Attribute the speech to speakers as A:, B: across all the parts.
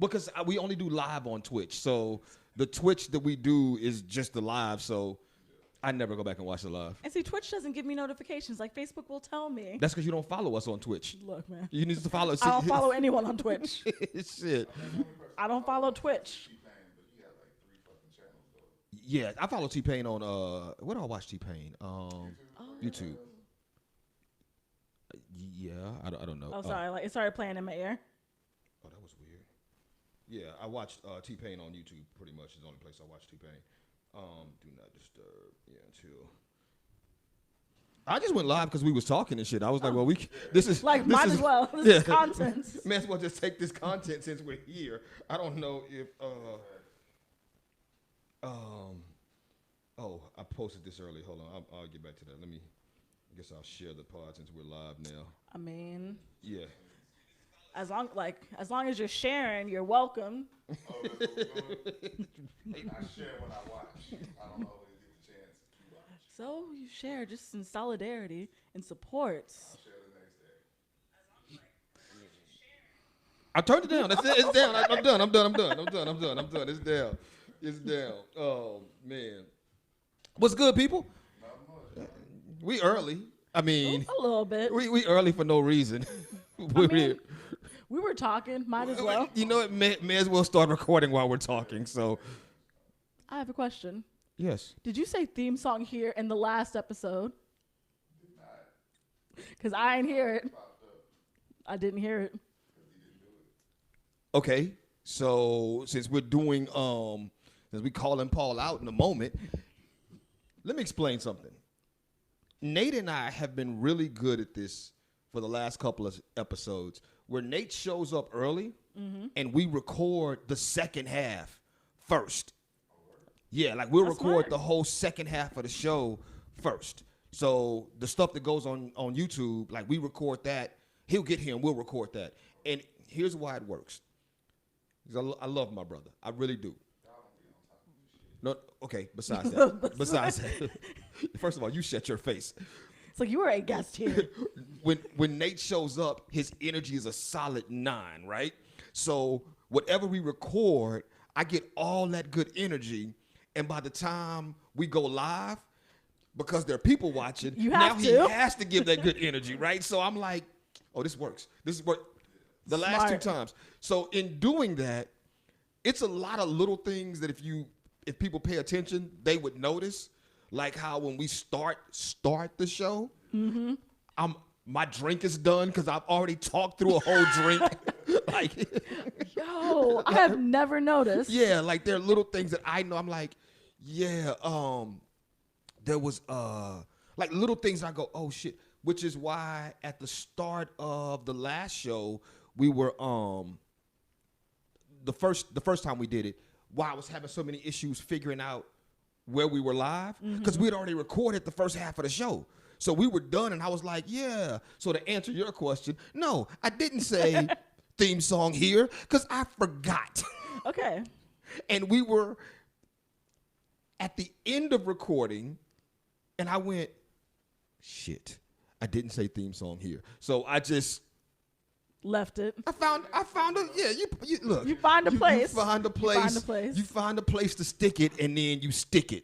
A: Because we only do live on Twitch. So the Twitch that we do is just the live. So I never go back and watch the live.
B: And see, Twitch doesn't give me notifications. Like Facebook will tell me.
A: That's because you don't follow us on Twitch.
B: Look, man.
A: You need to follow.
B: I don't follow anyone on Twitch.
A: Shit.
B: I don't follow Twitch.
A: Yeah, I follow T-Pain on, where do I watch T-Pain? YouTube. Yeah, I don't know.
B: Oh, sorry. Like, it started playing in my ear.
A: Oh, that was weird. Yeah, I watched T-Pain on YouTube pretty much. It's the only place I watch T-Pain. Do not disturb. Yeah, until... I just went live because we was talking and shit. I was like, well, this is...
B: Like,
A: this
B: might
A: is,
B: as well. This is content.
A: May as well just take this content since we're here. I don't know if... Oh, I posted this early. Hold on. I'll get back to that. I guess I'll share the pod since we're live now.
B: I mean...
A: Yeah.
B: As long as you're sharing, you're welcome.
C: Oh, that's what we're doing? I share when I watch. I don't always get the chance to watch.
B: So you share just in solidarity and support.
C: I'll share the next day.
A: I turned it down. That's it. It's down. I'm done. It's down. Oh, man. What's good, people? We early. I mean,
B: a little bit.
A: We early for no reason.
B: We were talking. Might as well.
A: You know, it may as well start recording while we're talking. So,
B: I have a question.
A: Yes.
B: Did you say theme song here in the last episode? Because I didn't hear it. I didn't hear it.
A: Okay. So since we're doing since we calling Paul out in a moment, let me explain something. Nate and I have been really good at this for the last couple of episodes, where Nate shows up early and we record the second half first. Yeah, like we'll record the whole second half of the show first. So the stuff that goes on YouTube, like we record that. He'll get here and we'll record that. And here's why it works. I love my brother. I really do. No, okay, besides that. First of all, you shut your face.
B: It's like you were a guest here.
A: When Nate shows up, his energy is a solid 9, right? So whatever we record, I get all that good energy. And by the time we go live, because there are people watching, he has to give that good energy, right? So I'm like, oh, this works. This is what the last 2 times. So in doing that, it's a lot of little things that if people pay attention, they would notice. Like how when we start the show, my drink is done because I've already talked through a whole drink.
B: Yo, I have never noticed.
A: Yeah, like there are little things that I know. I'm like, yeah, there was like little things I go, oh shit, which is why at the start of the last show, we were the first time we did it, why I was having so many issues figuring out where we were live, because we had already recorded the first half of the show. So we were done, and I was like, yeah. So to answer your question, no, I didn't say theme song here, because I forgot.
B: Okay.
A: And we were at the end of recording, and I went, shit, I didn't say theme song here. So I just
B: left it.
A: I found a, yeah, you look.
B: You find a place.
A: You find a place. You find a place to stick it, and then you stick it.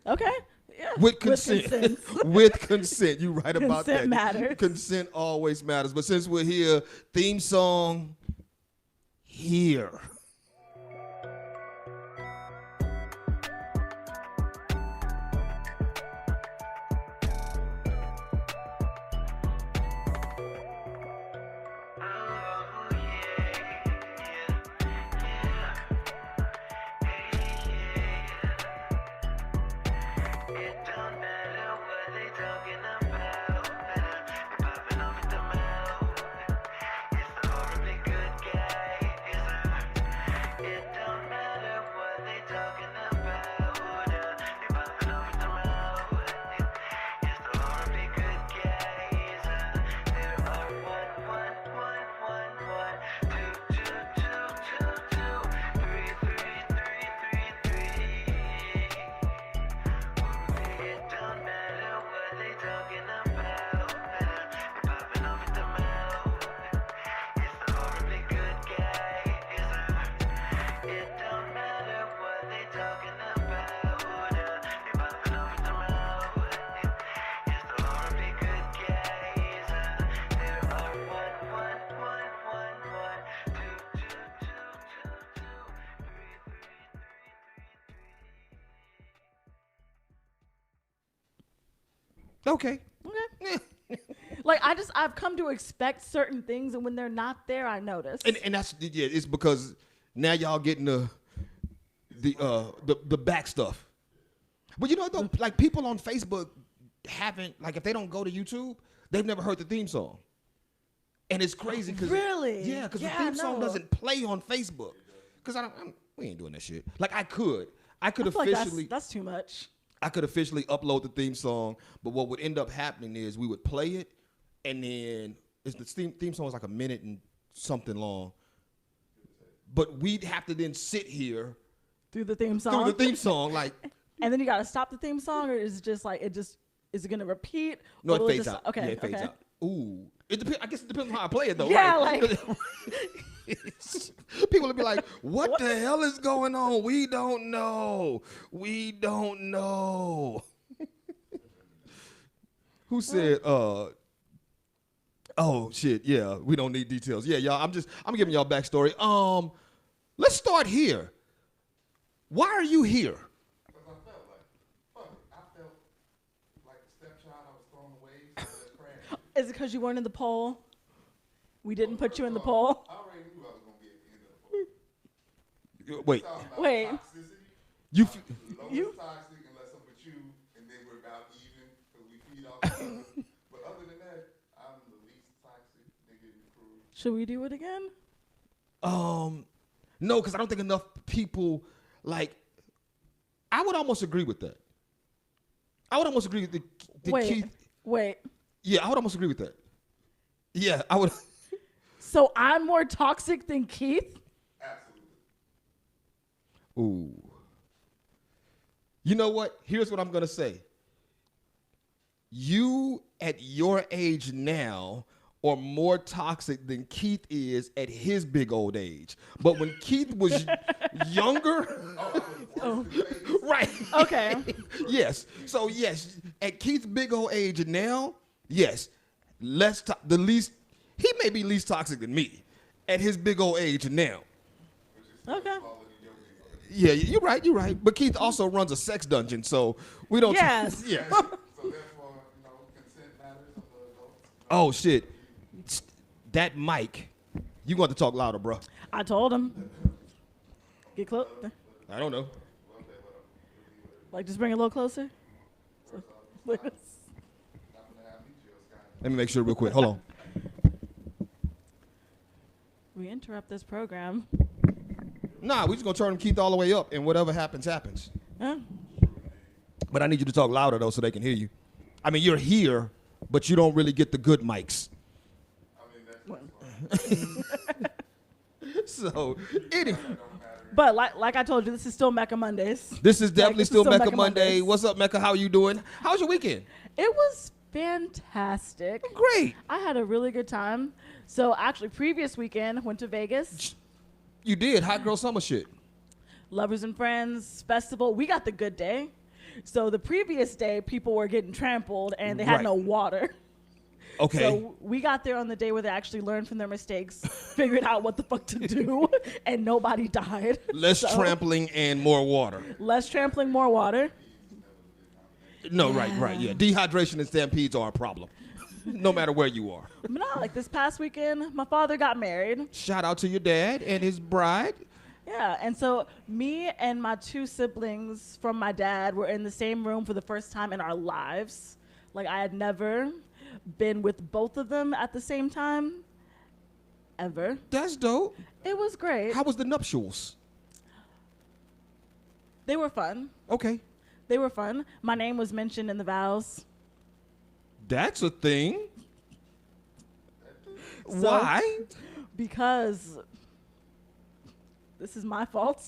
B: Okay. Yeah.
A: With consent. With consent. You're right about that.
B: Consent matters.
A: Consent always matters. But since we're here, theme song here. Okay.
B: Okay. Like I've come to expect certain things, and when they're not there, I notice.
A: And that's it's because now y'all getting the back stuff. But you know what though, like people on Facebook haven't, like if they don't go to YouTube, they've never heard the theme song. And it's crazy because
B: Really?
A: Yeah, because the
B: Yeah,
A: theme song
B: no.
A: doesn't play on Facebook. Because we ain't doing that shit. Like I could
B: I feel
A: officially
B: like that's too much.
A: I could officially upload the theme song, but what would end up happening is we would play it, and then the theme song is like a minute and something long. But we'd have to then sit here
B: Through the theme song.
A: through the theme song, like
B: And then you gotta stop the theme song, or is it just like is it gonna repeat?
A: no,
B: or
A: it
B: will
A: fades
B: just,
A: out.
B: Okay.
A: Yeah, it fades
B: okay.
A: out. Ooh, it depends. I guess it depends on how I play it though.
B: Yeah,
A: right?
B: like
A: People will be like, "What the hell is going on? We don't know. We don't know." Who said? Oh shit. Yeah, we don't need details. Yeah, y'all. I'm giving y'all backstory. Let's start here. Why are you here?
C: Because I felt like, fuck it. I felt like the stepchild I was thrown away. So that's crashing.
B: is it because you weren't in the poll? We didn't put you in the
C: First of all,
B: poll.
C: I already knew I was going to be at the end of the poll.
A: Wait,
C: Talking about
B: Wait.
C: toxicity.
A: you.
C: Lowest
B: You-
C: toxic unless I'm with you, and then we're about even because we feed off each other. But other than that, I'm the least toxic nigga in the crew.
B: Should we do it again?
A: No, because I don't think enough people like. I would almost agree with that. I would almost agree with the Keith.
B: Wait.
A: Yeah, I would almost agree with that. Yeah, I would.
B: So I'm more toxic than Keith?
C: Absolutely.
A: Ooh. You know what? Here's what I'm gonna say. You at your age now are more toxic than Keith is at his big old age. But when Keith was younger, right?
B: Okay.
A: Yes. So yes, at Keith's big old age now, yes, he may be least toxic than me at his big old age now.
B: Okay.
A: Yeah, you're right. But Keith also runs a sex dungeon, so we don't.
B: Yes.
A: Yeah.
C: So therefore, consent matters of the adults.
A: Oh shit. That mic. You want to talk louder, bro?
B: I told him. Get close.
A: I don't know.
B: Like, just bring it a little closer.
A: Let me make sure real quick. Hold on.
B: We interrupt this program.
A: Nah, we just gonna turn Keith all the way up, and whatever happens, happens.
B: Huh?
A: But I need you to talk louder though, so they can hear you. I mean, you're here, but you don't really get the good mics. So, anyway,
B: But like I told you, this is still MECCA Mondays.
A: this is definitely
B: this is
A: still
B: still
A: MECCA
B: MECCA
A: Monday.
B: Mondays.
A: What's up, MECCA? How you doing? How's your weekend?
B: It was fantastic.
A: Great.
B: I had a really good time. So actually, previous weekend, went to Vegas.
A: You did hot girl summer shit.
B: Lovers and Friends Festival. We got the good day. So the previous day, people were getting trampled and they had
A: Right.
B: no water.
A: Okay.
B: So we got there on the day where they actually learned from their mistakes, figured out what the fuck to do, and nobody died.
A: Less
B: So,
A: trampling and more water.
B: Less trampling, more water.
A: No, right, yeah. Dehydration and stampedes are a problem, no matter where you are.
B: But no, like this past weekend, my father got married.
A: Shout out to your dad and his bride.
B: Yeah, and so me and my two siblings from my dad were in the same room for the first time in our lives. Like I had never been with both of them at the same time, ever.
A: That's dope.
B: It was great.
A: How was the nuptials?
B: They were fun.
A: Okay.
B: They were fun. My name was mentioned in the vows.
A: That's a thing.
B: So-
A: Why?
B: Because this is my fault.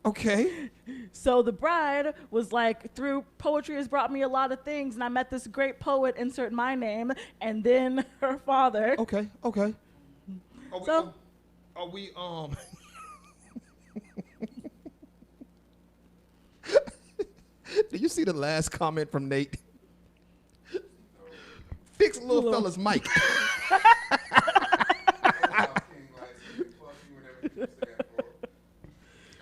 A: Okay.
B: So the bride was like, through poetry has brought me a lot of things, and I met this great poet, insert my name, and then her father.
A: Okay. Are
B: So-
A: we Do you see the last comment from Nate? Fix little fella's mic.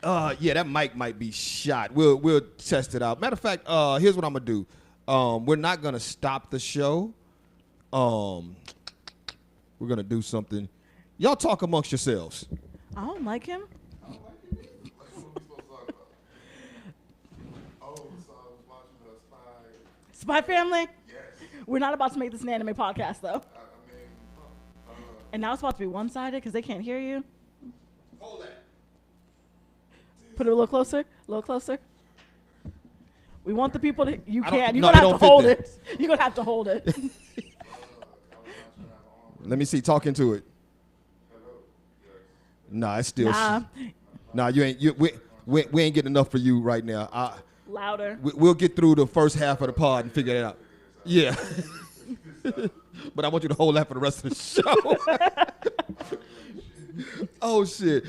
A: Yeah, that mic might be shot. We'll test it out. Matter of fact, here's what I'm gonna do. We're not gonna stop the show. We're gonna do something. Y'all talk amongst yourselves.
B: I don't like him.
C: I don't like it. Like, what are we supposed to talk about? Oh, so I was watching
B: Spy Family?
C: Yes.
B: We're not about to make this an anime podcast, though.
C: I mean,
B: And now it's about to be one-sided because they can't hear you.
A: Hold that.
B: Put it a little closer. A little closer. We want the people to. You
A: I don't-
B: can't. You're
A: no,
B: going to
A: it
B: have to
A: don't fit
B: hold
A: there.
B: it. You're going to have to hold it.
A: Let me see. Talk into it. Nah, it's still. Nah, you ain't. We ain't getting enough for you right now.
B: Louder.
A: We'll get through the first half of the pod and figure it out. Yeah. But I want you to hold that for the rest of the show. Oh shit.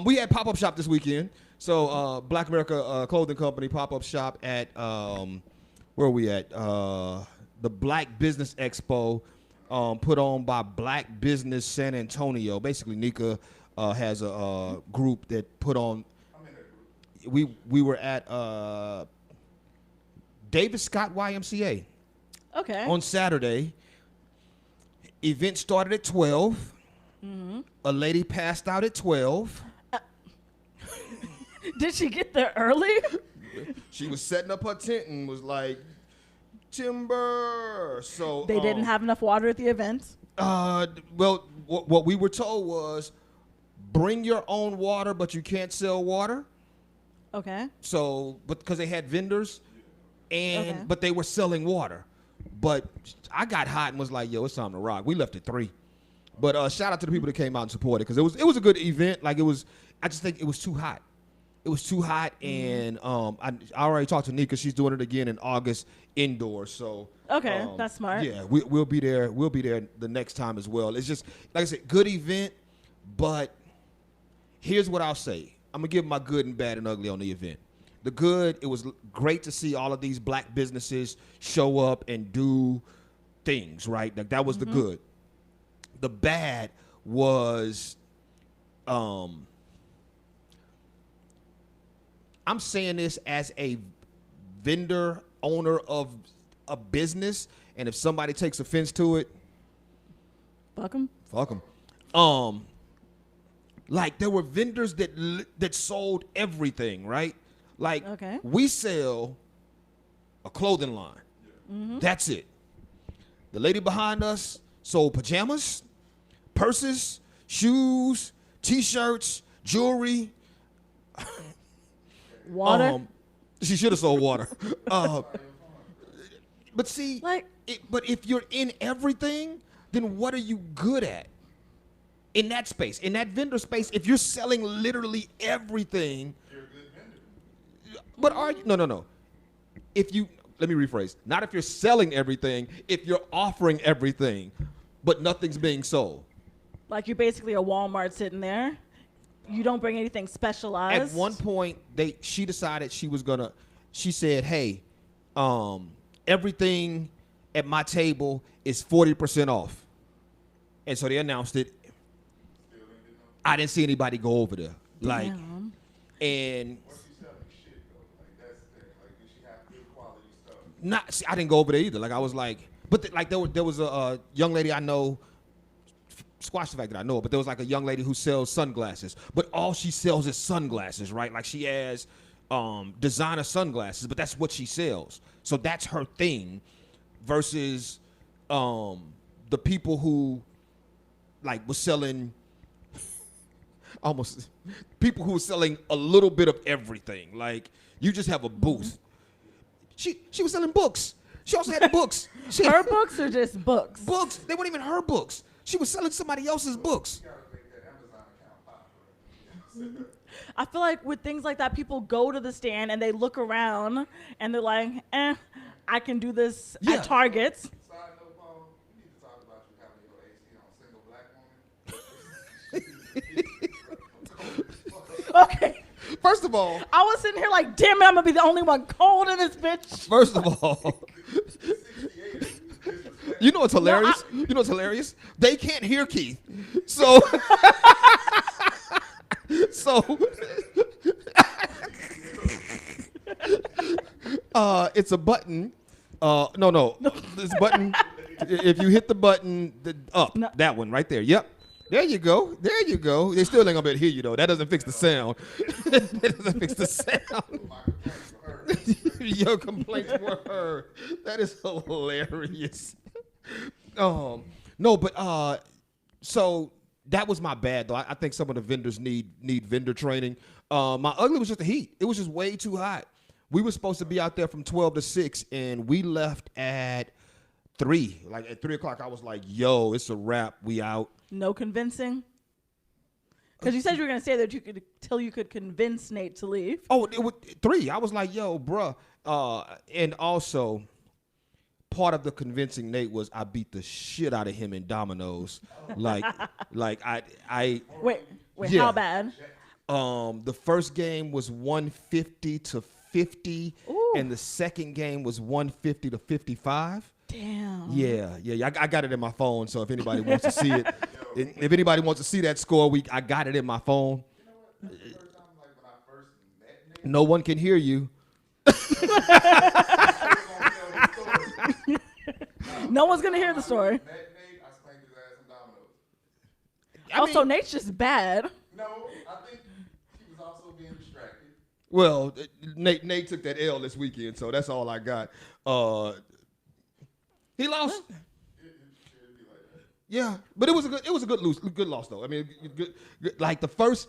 A: We had pop-up shop this weekend. So Black America Clothing Company pop-up shop at where are we at? The Black Business Expo, put on by Black Business San Antonio. Basically, Nika has a group that put on. We were at David Scott YMCA.
B: Okay.
A: On Saturday. Event started at 12. Mm-hmm. A lady passed out at 12.
B: Did she get there early?
A: She was setting up her tent and was like, timber. So
B: They didn't have enough water at the event.
A: Well, what we were told was bring your own water, but you can't sell water.
B: Okay.
A: So, but because they had vendors, and
B: Okay.
A: but they were selling water. But I got hot and was like, yo, it's time to rock. We left at 3. But shout out to the people that came out and supported because it was a good event. Like I just think it was too hot. It was too hot, and I already talked to Nika. She's doing it again in August indoors. So
B: Okay, that's smart.
A: Yeah, we'll be there. We'll be there the next time as well. It's just like I said, good event. But here's what I'll say. I'm gonna give my good and bad and ugly on the event. The good, it was great to see all of these black businesses show up and do things, right? Like that was the good. The bad was, I'm saying this as a vendor, owner of a business, and if somebody takes offense to it,
B: Fuck them.
A: fuck them. Like there were vendors that sold everything, right? Like
B: Okay.
A: we sell a clothing line. That's it. The lady behind us sold pajamas, purses, shoes, T-shirts, jewelry.
B: Water.
A: She should have sold water. But see,
B: Like-
A: but if you're in everything, then what are you good at? In that space, in that vendor space, if you're selling literally everything,
C: you're a good vendor.
A: but are you? No. If you, let me rephrase. Not if you're selling everything, if you're offering everything, but nothing's being sold.
B: Like you're basically a Walmart sitting there. You don't bring anything specialized.
A: At one point, she decided she said, hey, everything at my table is 40% off. And so they announced it. I didn't see anybody go over there. Like,
B: Damn.
A: and
C: What's she selling? Shit, though. Like, that's the thing. Like, did she have good quality stuff?
A: see, I didn't go over there either. Like I was like, but there was a young lady I know. Squash the fact that I know it, but there was like a young lady who sells sunglasses, but all she sells is sunglasses, right? Like she has designer sunglasses, but that's what she sells. So that's her thing versus the people who like was selling almost people who were selling a little bit of everything. Like you just have a booth. She was selling books. She also had books.
B: Her books or just books?
A: Books. They weren't even her books. She was selling somebody else's books.
C: You gotta make that Amazon account popular.
B: I feel like with things like that, people go to the stand and they look around and they're like, I can do this
A: Yeah.
B: at Target.
C: Side note, Paul, we need to talk about you having your AC on a single black woman.
B: Okay.
A: First of all,
B: I was sitting here like, damn it, I'm going to be the only one cold in this bitch.
A: first of all, you know what's hilarious? You know what's hilarious? They can't hear Keith. So it's a button No. This button. If you hit the button, up,
B: No.
A: that one right there. Yep. There you go. They still ain't gonna be able to hear you though. That doesn't fix the sound. That doesn't fix the sound. Your complaints were heard. That is hilarious. No, but so that was my bad though. I think some of the vendors need vendor training. My ugly was just the heat. It was just way too hot. We were supposed to be out there from 12 to 6, and we left at 3. Like at 3 o'clock, I was like, "Yo, it's a wrap. We out."
B: No convincing. Because you said you were gonna say that you could convince Nate to leave.
A: Oh, it was 3. I was like, "Yo, bruh." And also, part of the convincing Nate was I beat the shit out of him in dominoes. Like I.
B: Wait,
A: Yeah.
B: how bad?
A: The first game was 150 to 50,
B: Ooh.
A: and the second game was 150 to 55.
B: Damn.
A: Yeah. I got it in my phone. So if anybody wants to see it, if anybody wants to see that score, I got it in my phone.
C: You know what? That's the first time, like, when I first met Nate,
A: No one can hear you.
B: No one's gonna hear the story.
C: met Nate, I spanked his ass in dominoes.
B: Also, Nate's just bad.
C: No, I think he was also being distracted.
A: Well, Nate took that L this weekend, so that's all I got. He lost.
C: It'd be like that.
A: Yeah, but it was a good loss though. I mean, good, like the first.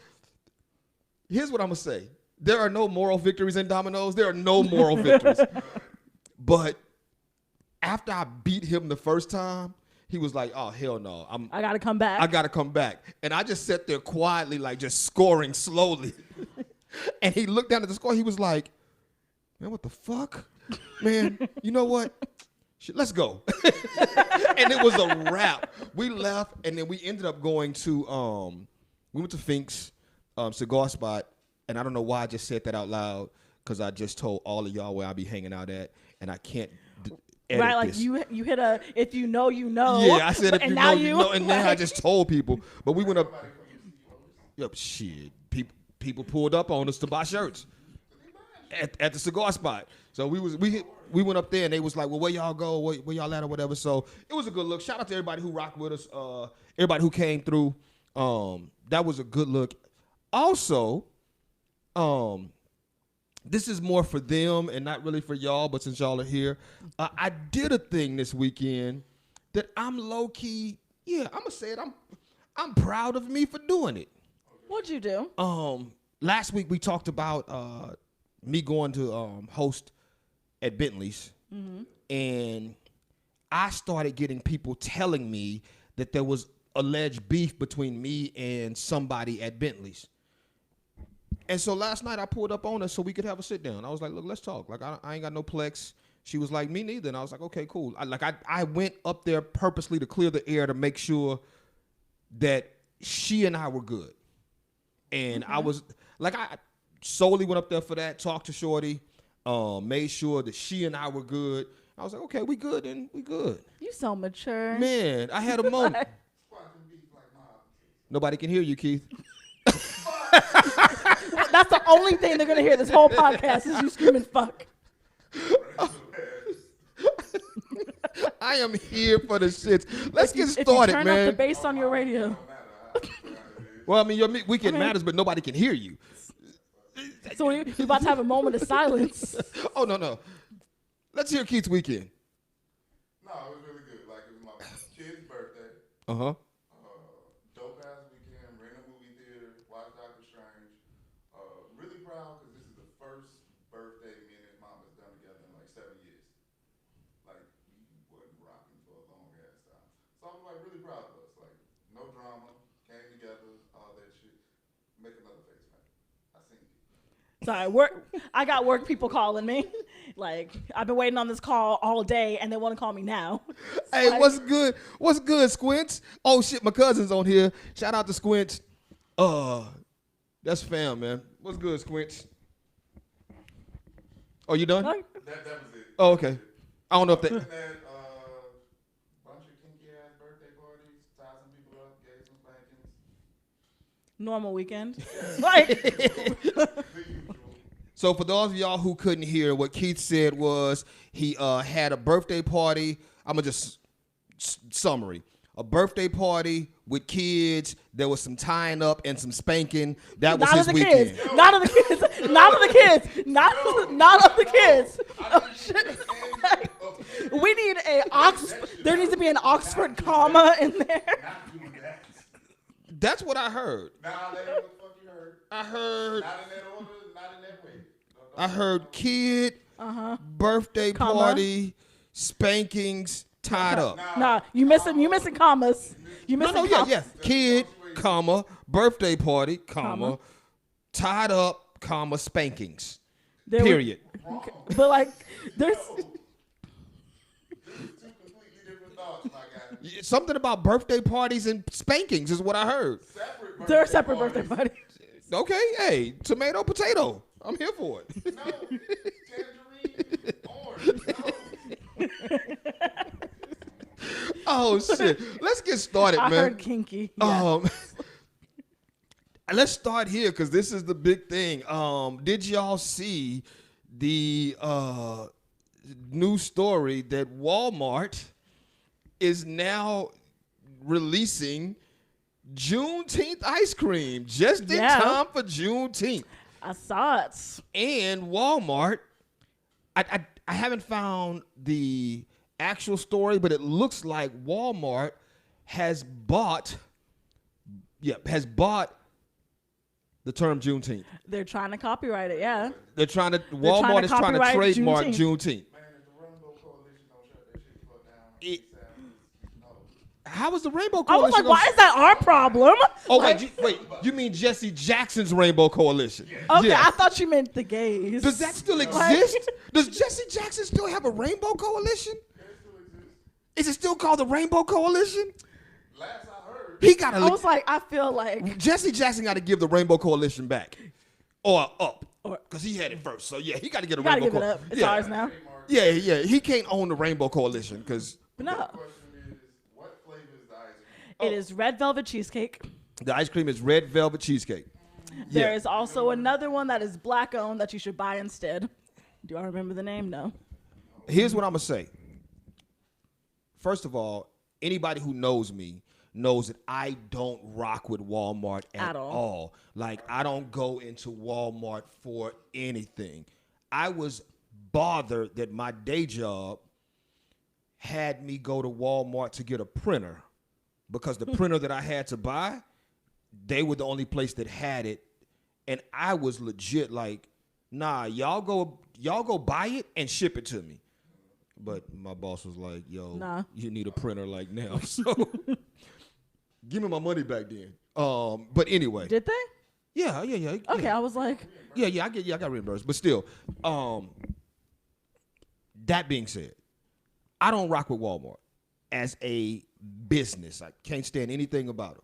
A: Here's what I'm gonna say: there are no moral victories in dominoes. There are no moral victories. But after I beat him the first time, he was like, "Oh hell no,
B: I gotta come back.
A: I gotta come back." And I just sat there quietly, like just scoring slowly. And he looked down at the score. He was like, "Man, what the fuck, man? You know what? Shit, let's go." And it was a wrap. We left, and then we ended up going to we went to Fink's cigar spot, and I don't know why I just said that out loud because I just told all of y'all where I be hanging out at, and I can't edit
B: Right, like
A: this.
B: you hit a if you know you know.
A: Yeah, I said if
B: and
A: you
B: now
A: know, you know, and then I
B: like-
A: just told people. But we went up. Yep, shit. People pulled up on us to buy shirts at the cigar spot. So we went up there and they was like, "Well, where y'all go? Where y'all at or whatever." So it was a good look. Shout out to everybody who rocked with us. Everybody who came through. That was a good look. Also, this is more for them and not really for y'all, but since y'all are here, I did a thing this weekend that I'm low key. Yeah, I'm gonna say it. I'm proud of me for doing it.
B: What'd you do?
A: Last week we talked about me going to host at Bentley's, and I started getting people telling me that there was alleged beef between me and somebody at Bentley's. And so last night I pulled up on her so we could have a sit down. I was like, "Look, let's talk. Like I ain't got no plex." She was like, "Me neither." And I was like, "Okay, cool." I went up there purposely to clear the air to make sure that she and I were good. And I was like, I solely went up there for that, talked to Shorty, made sure that she and I were good. I was like, "Okay, we good and we good."
B: You so mature.
A: Man, I had a moment.
C: Squatting beef like my opposite.
A: Nobody can hear you, Keith.
B: That's the only thing they're gonna hear this whole podcast is you screaming "fuck."
A: I am here for the shits. Let's get
B: If you
A: started,
B: turn up
A: man.
B: the bass on your radio.
A: Well, I mean, your weekend matters, but nobody can hear you.
B: So you're about to have a moment of silence.
A: Oh, no. Let's hear Keith's weekend.
C: No, it was really good. Like, it was my kid's birthday.
A: Uh-huh.
C: Dope ass weekend. Ran a movie theater. Watched Doctor Strange. Really proud because this is the first birthday me and his mom has done together in like 7 years. Like, we wasn't rocking for a long ass time. So I'm like really proud of us. Like, no drama. Came together. All that shit. Make another face, man. I seen you.
B: Sorry, I got work people calling me. Like, I've been waiting on this call all day, and they want to call me now.
A: Hey,
B: Like,
A: what's good? What's good, Squints? Oh, shit, my cousin's on here. Shout out to Squints. That's fam, man. What's good, Squints? Oh, you done?
B: like,
C: That was it.
A: Oh, okay. I don't know if that...
C: And then, bunch of kinky ass birthday parties. Tied some people up. Gave some spankings.
B: normal weekend. Like,
C: The usual.
A: So for those of y'all who couldn't hear, what Keith said was he had a birthday party. I'm going to just summary. A birthday party with kids. There was some tying up and some spanking. That was his weekend.
B: Not of the kids. Not of the kids. Not of the kids. Oh, shit. We need there needs to be an Oxford comma in there.
C: Not doing that.
A: That's what I heard.
C: Nah, that ain't what the fuck you heard.
A: I heard.
C: Not in that order, not in that way.
A: I heard kid, birthday
B: Comma.
A: party, spankings, tied up.
B: Nah, you missing commas. You missing
A: No, yeah. Kid, comma, birthday party, comma, tied up, comma, spankings. Period.
B: But like, there's
C: Two completely different thoughts, my guy.
A: Something about birthday parties and spankings is what I heard.
B: there are separate birthday parties.
A: Okay, hey, tomato, potato. I'm here for it.
C: No, tangerine, orange, no.
A: Oh shit. Let's get started,
B: I
A: man.
B: heard kinky. Yeah.
A: Let's start here because this is the big thing. Did y'all see the new story that Walmart is now releasing Juneteenth ice cream just in time for Juneteenth?
B: I saw it.
A: And Walmart, I haven't found the actual story, but it looks like Walmart has bought the term Juneteenth.
B: They're trying to copyright it. Yeah.
A: Walmart is trying to
B: copyright
A: trademark Juneteenth.
C: Man, if the Rainbow Coalition don't shut that shit fuck down, no.
A: How was the Rainbow
B: I was
A: Coalition?
B: like, why is that our problem?
A: Oh,
B: Like,
A: wait, you mean Jesse Jackson's Rainbow Coalition?
B: okay,
A: Yeah.
B: I thought you meant the gays.
A: Does that still
B: Like-
A: exist? Does Jesse Jackson still have a Rainbow Coalition?
C: It still exists.
A: Is it still called the Rainbow Coalition?
C: Last I heard,
A: He got
B: I was
A: to.
B: like, I feel like
A: Jesse Jackson got to give the Rainbow Coalition back, or up,
B: Or-
A: because he had it first. So yeah, he got to get a
B: you gotta
A: Rainbow
B: give it up.
A: Coalition.
B: It's ours now.
A: Yeah. He can't own the Rainbow Coalition because
B: But no,
C: question is, what flavor is the ice cream?
B: it is red velvet cheesecake.
A: the ice cream is red velvet cheesecake.
B: There
A: Yeah.
B: is also another one that is black owned that you should buy instead. Do I remember the name? No.
A: Here's what I'm gonna say. First of all, anybody who knows me knows that I don't rock with Walmart at all. Like, I don't go into Walmart for anything. I was bothered that my day job had me go to Walmart to get a printer because the printer that I had to buy, they were the only place that had it. And I was legit like, nah, y'all go buy it and ship it to me. But my boss was like, yo,
B: Nah.
A: you need a printer like now. So give me my money back then. But anyway.
B: Did they?
A: Yeah.
B: Okay, I was like,
A: I got reimbursed. But still, that being said, I don't rock with Walmart as a business. I can't stand anything about them.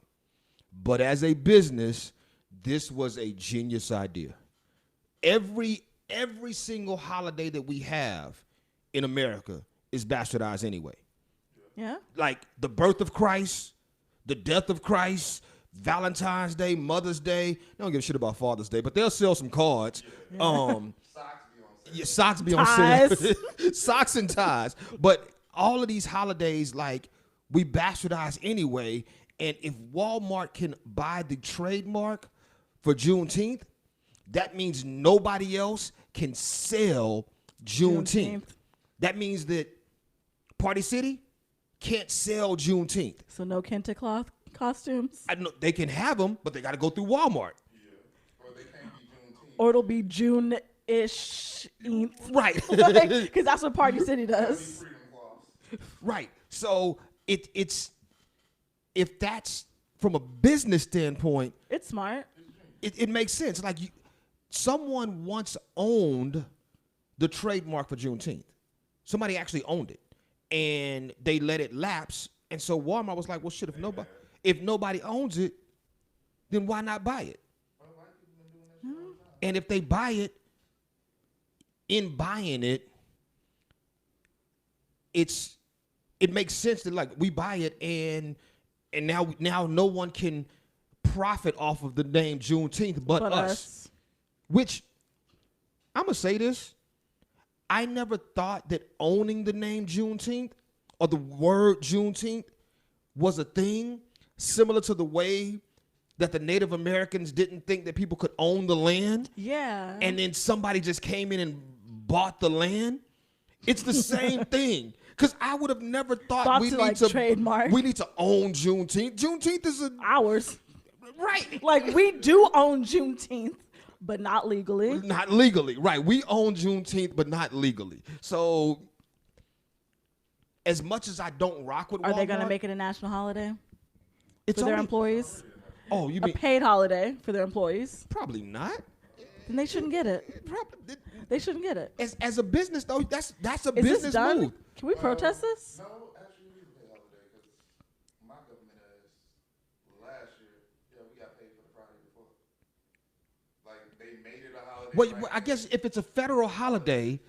A: But as a business, this was a genius idea. Every single holiday that we have in America is bastardized anyway.
B: yeah.
A: Like the birth of Christ, the death of Christ, Valentine's Day, Mother's Day. They don't give a shit about Father's Day, but they'll sell some cards. Socks be on sale. Socks and ties. But all of these holidays, like, we bastardize anyway. And if Walmart can buy the trademark for Juneteenth, that means nobody else can sell Juneteenth. That means that Party City can't sell Juneteenth.
B: So no kente cloth costumes.
A: I know they can have them, but they got to go through Walmart.
C: Or they can't be Juneteenth.
B: Or it'll be June-ish.
A: Right.
B: Because that's what Party City does.
C: Freedom clause.
A: Right. So it's if that's from a business standpoint,
B: It's smart.
A: it makes sense. Like someone once owned the trademark for Juneteenth. Somebody actually owned it, and they let it lapse. And so Walmart was like, "Well, shit. If nobody owns it, then why not buy it?" And if they buy it, in buying it, it makes sense that like we buy it and now no one can profit off of the name Juneteenth but us. Which I'm going to say this. I never thought that owning the name Juneteenth or the word Juneteenth was a thing similar to the way that the Native Americans didn't think that people could own the land.
B: Yeah.
A: And then somebody just came in and bought the land. It's the same thing. Because I would have never thought we need to
B: trademark.
A: We need to own Juneteenth. Juneteenth is
B: ours.
A: Right.
B: Like, we do own Juneteenth, but not legally.
A: Not legally, right. We own Juneteenth, but not legally. So, as much as I don't rock with Walmart.
B: Are they going to make it a national holiday
A: for
B: their employees?
A: Oh, you mean
B: a paid holiday for their employees?
A: Probably not.
B: Then they shouldn't get it. They shouldn't get it.
A: As a business, though, that's a
B: Is
A: business
B: this done?
A: move.
B: Can we protest this?
C: No, actually, we can pay holiday because my government has last year. Yeah, we got paid for the Friday before. Like they made it a holiday.
A: Well, I guess if it's a federal holiday,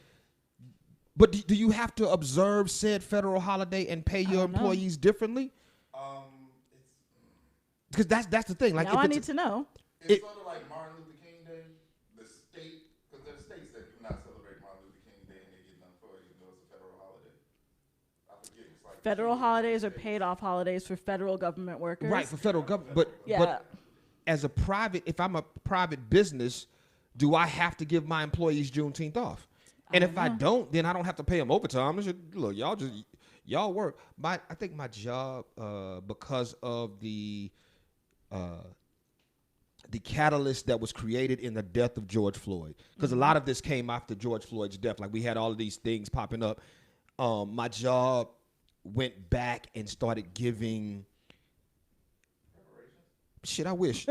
A: but do you have to observe said federal holiday and pay your employees differently? Because that's the thing. Like,
B: now I need to know.
C: It's sort of like Martin Luther King Day. The state, because there are states that do not celebrate Martin Luther King Day and they get none for it, even though it's a federal holiday. I forget. It's like
B: federal holidays are paid off holidays for federal government workers.
A: Right, for federal government. But as a private, if I'm a private business, do I have to give my employees Juneteenth off? And if I don't, then I don't have to pay them overtime. Look, y'all work. I think my job, because of the catalyst that was created in the death of George Floyd, because a lot of this came after George Floyd's death. Like, we had all of these things popping up. My job went back and started giving. Shit, I wish.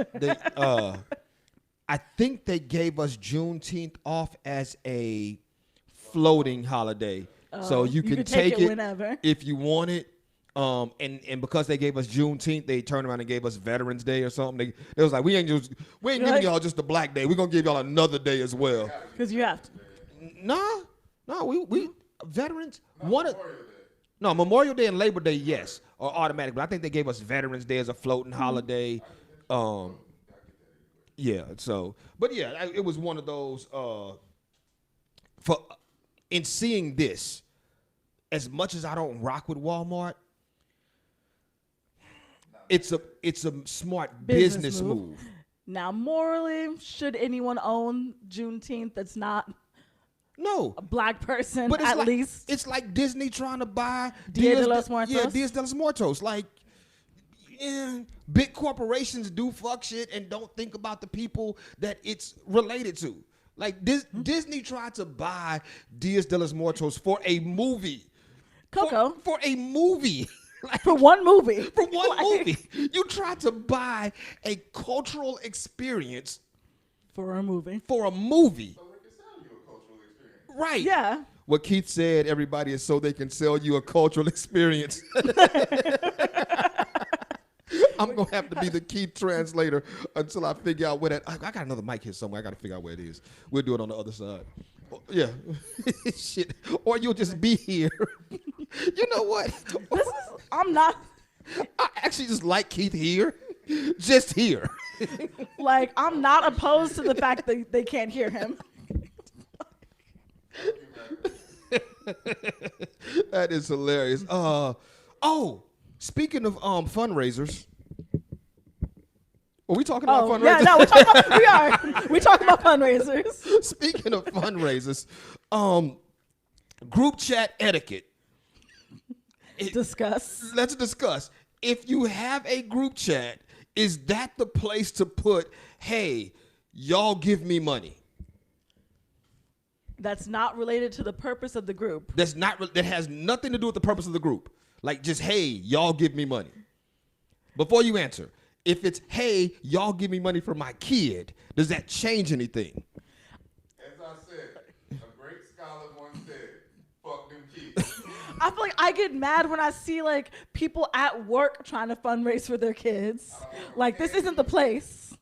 A: I think they gave us Juneteenth off as a floating holiday, so you can take it
B: whenever
A: if you want it. And because they gave us Juneteenth, they turned around and gave us Veterans Day or something. They was like, we ain't giving y'all just a black day. We're gonna give y'all another day as well.
B: Because you have to.
A: No, we veterans. Memorial Day and Labor Day, yes, are automatic. But I think they gave us Veterans Day as a floating holiday. Yeah. So, but yeah, it was one of those. In seeing this, as much as I don't rock with Walmart, it's a smart business move.
B: Now, morally, should anyone own Juneteenth that's not a black person,
A: but
B: at least?
A: It's like Disney trying to buy
B: Dia de los Muertos.
A: Yeah, Dia de los Muertos. Like, big corporations do fuck shit and don't think about the people that it's related to. Like, Disney tried to buy Dia de los Muertos for a movie.
B: Coco.
A: For a movie. Like,
B: for one movie.
A: For one movie. You tried to buy a cultural experience.
B: For a movie.
A: For a movie.
C: So they can sell you a cultural experience.
A: Right.
B: Yeah.
A: What Keith said, everybody, is so they can sell you a cultural experience. I'm going to have to be the Keith translator until I figure out where that. I got another mic here somewhere. I got to figure out where it is. We'll do it on the other side. Yeah. Shit. Or you'll just be here. You know what?
B: I'm not.
A: I actually just like Keith here. Just here.
B: Like, I'm not opposed to the fact that they can't hear him.
A: That is hilarious. Speaking of fundraisers. Are we talking about fundraisers?
B: Yeah, no, we are. We're talking about fundraisers.
A: Speaking of fundraisers, group chat etiquette.
B: Discuss.
A: Let's discuss. If you have a group chat, is that the place to put, hey, y'all give me money?
B: That's not related to the purpose of the group.
A: That has nothing to do with the purpose of the group. Like, just, hey, y'all give me money. Before you answer, if it's, hey, y'all give me money for my kid, does that change anything?
C: As I said, a great scholar once said, fuck them kids.
B: I feel like I get mad when I see, like, people at work trying to fundraise for their kids. Like, this isn't the place.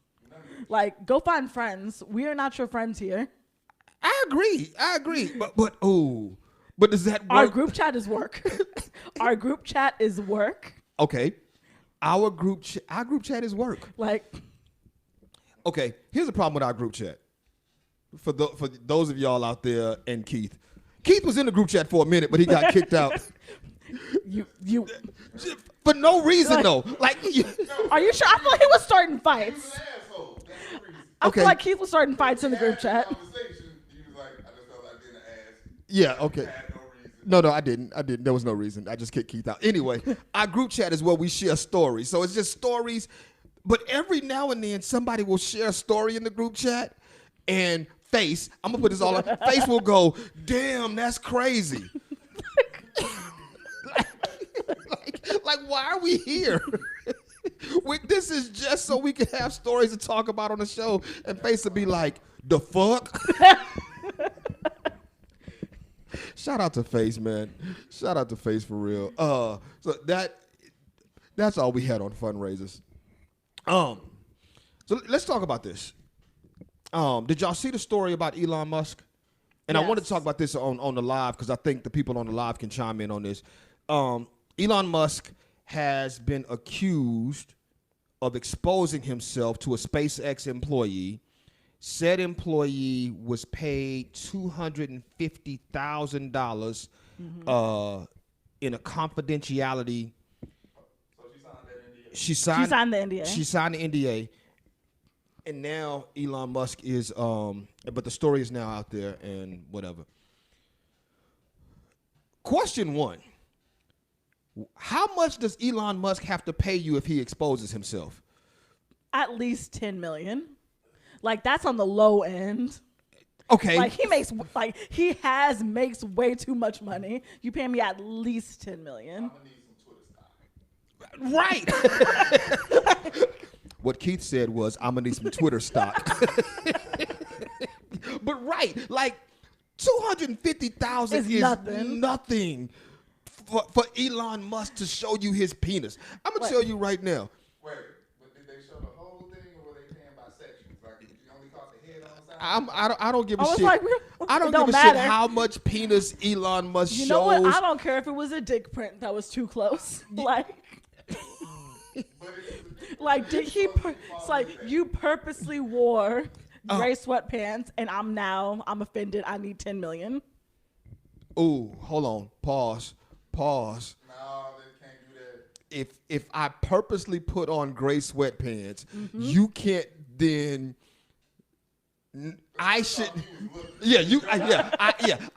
B: Like, go find friends. We are not your friends here.
A: I agree. But does that work?
B: Our group chat is work. Our group chat is work.
A: Okay. Our group chat is work.
B: Like.
A: Okay, here's the problem with our group chat. for those of y'all out there and Keith. Keith was in the group chat for a minute, but he got kicked out.
B: You
A: For no reason, though. Like,
B: are you sure? I feel like he was starting fights.
C: An asshole. That's the reason.
B: I
A: Okay.
B: feel like Keith was starting fights in the group chat.
C: Conversation, he was like, I just felt like being an ass.
A: yeah, okay.
C: Had no reason.
A: No, I didn't. There was no reason. I just kicked Keith out. Anyway, our group chat is where we share stories. So it's just stories. But every now and then, somebody will share a story in the group chat, and Face, I'm going to put this all on, Face will go, damn, that's crazy. like, why are we here? This is just so we can have stories to talk about on the show, and Face will be like, the fuck? Shout out to Face, man. Shout out to Face for real. So that's all we had on fundraisers. So let's talk about this. Did y'all see the story about Elon Musk? And I wanted to talk about this on the live because I think the people on the live can chime in on this. Elon Musk has been accused of exposing himself to a SpaceX employee. Said employee was paid $250,000 in a confidentiality.
C: So
A: She
B: signed the NDA.
A: She signed the NDA. And now Elon Musk is, but the story is now out there and whatever. Question one. How much does Elon Musk have to pay you if he exposes himself?
B: At least 10 million. Like, that's on the low end.
A: Okay.
B: Like, makes way too much money. You pay me at least 10 million.
C: I'm gonna need some Twitter stock.
A: Right. What Keith said was, I'm going to need some Twitter stock. But right, like, 250,000 is nothing for Elon Musk to show you his penis. I'm going to tell you right now.
C: Wait, but did they show the whole thing or were they paying by sections? Like, you only caught the head on the side?
A: I don't give a
B: I was
A: shit.
B: like,
A: I don't
B: it don't
A: give a shit
B: matter.
A: how much penis Elon Musk shows.
B: You know what? I don't care if it was a dick print that was too close. Like, did he? It's like you purposely wore gray sweatpants, and I'm offended. I need 10 million.
A: Ooh, hold on. Pause.
C: No, they can't do that.
A: If I purposely put on gray sweatpants, you can't then. I should.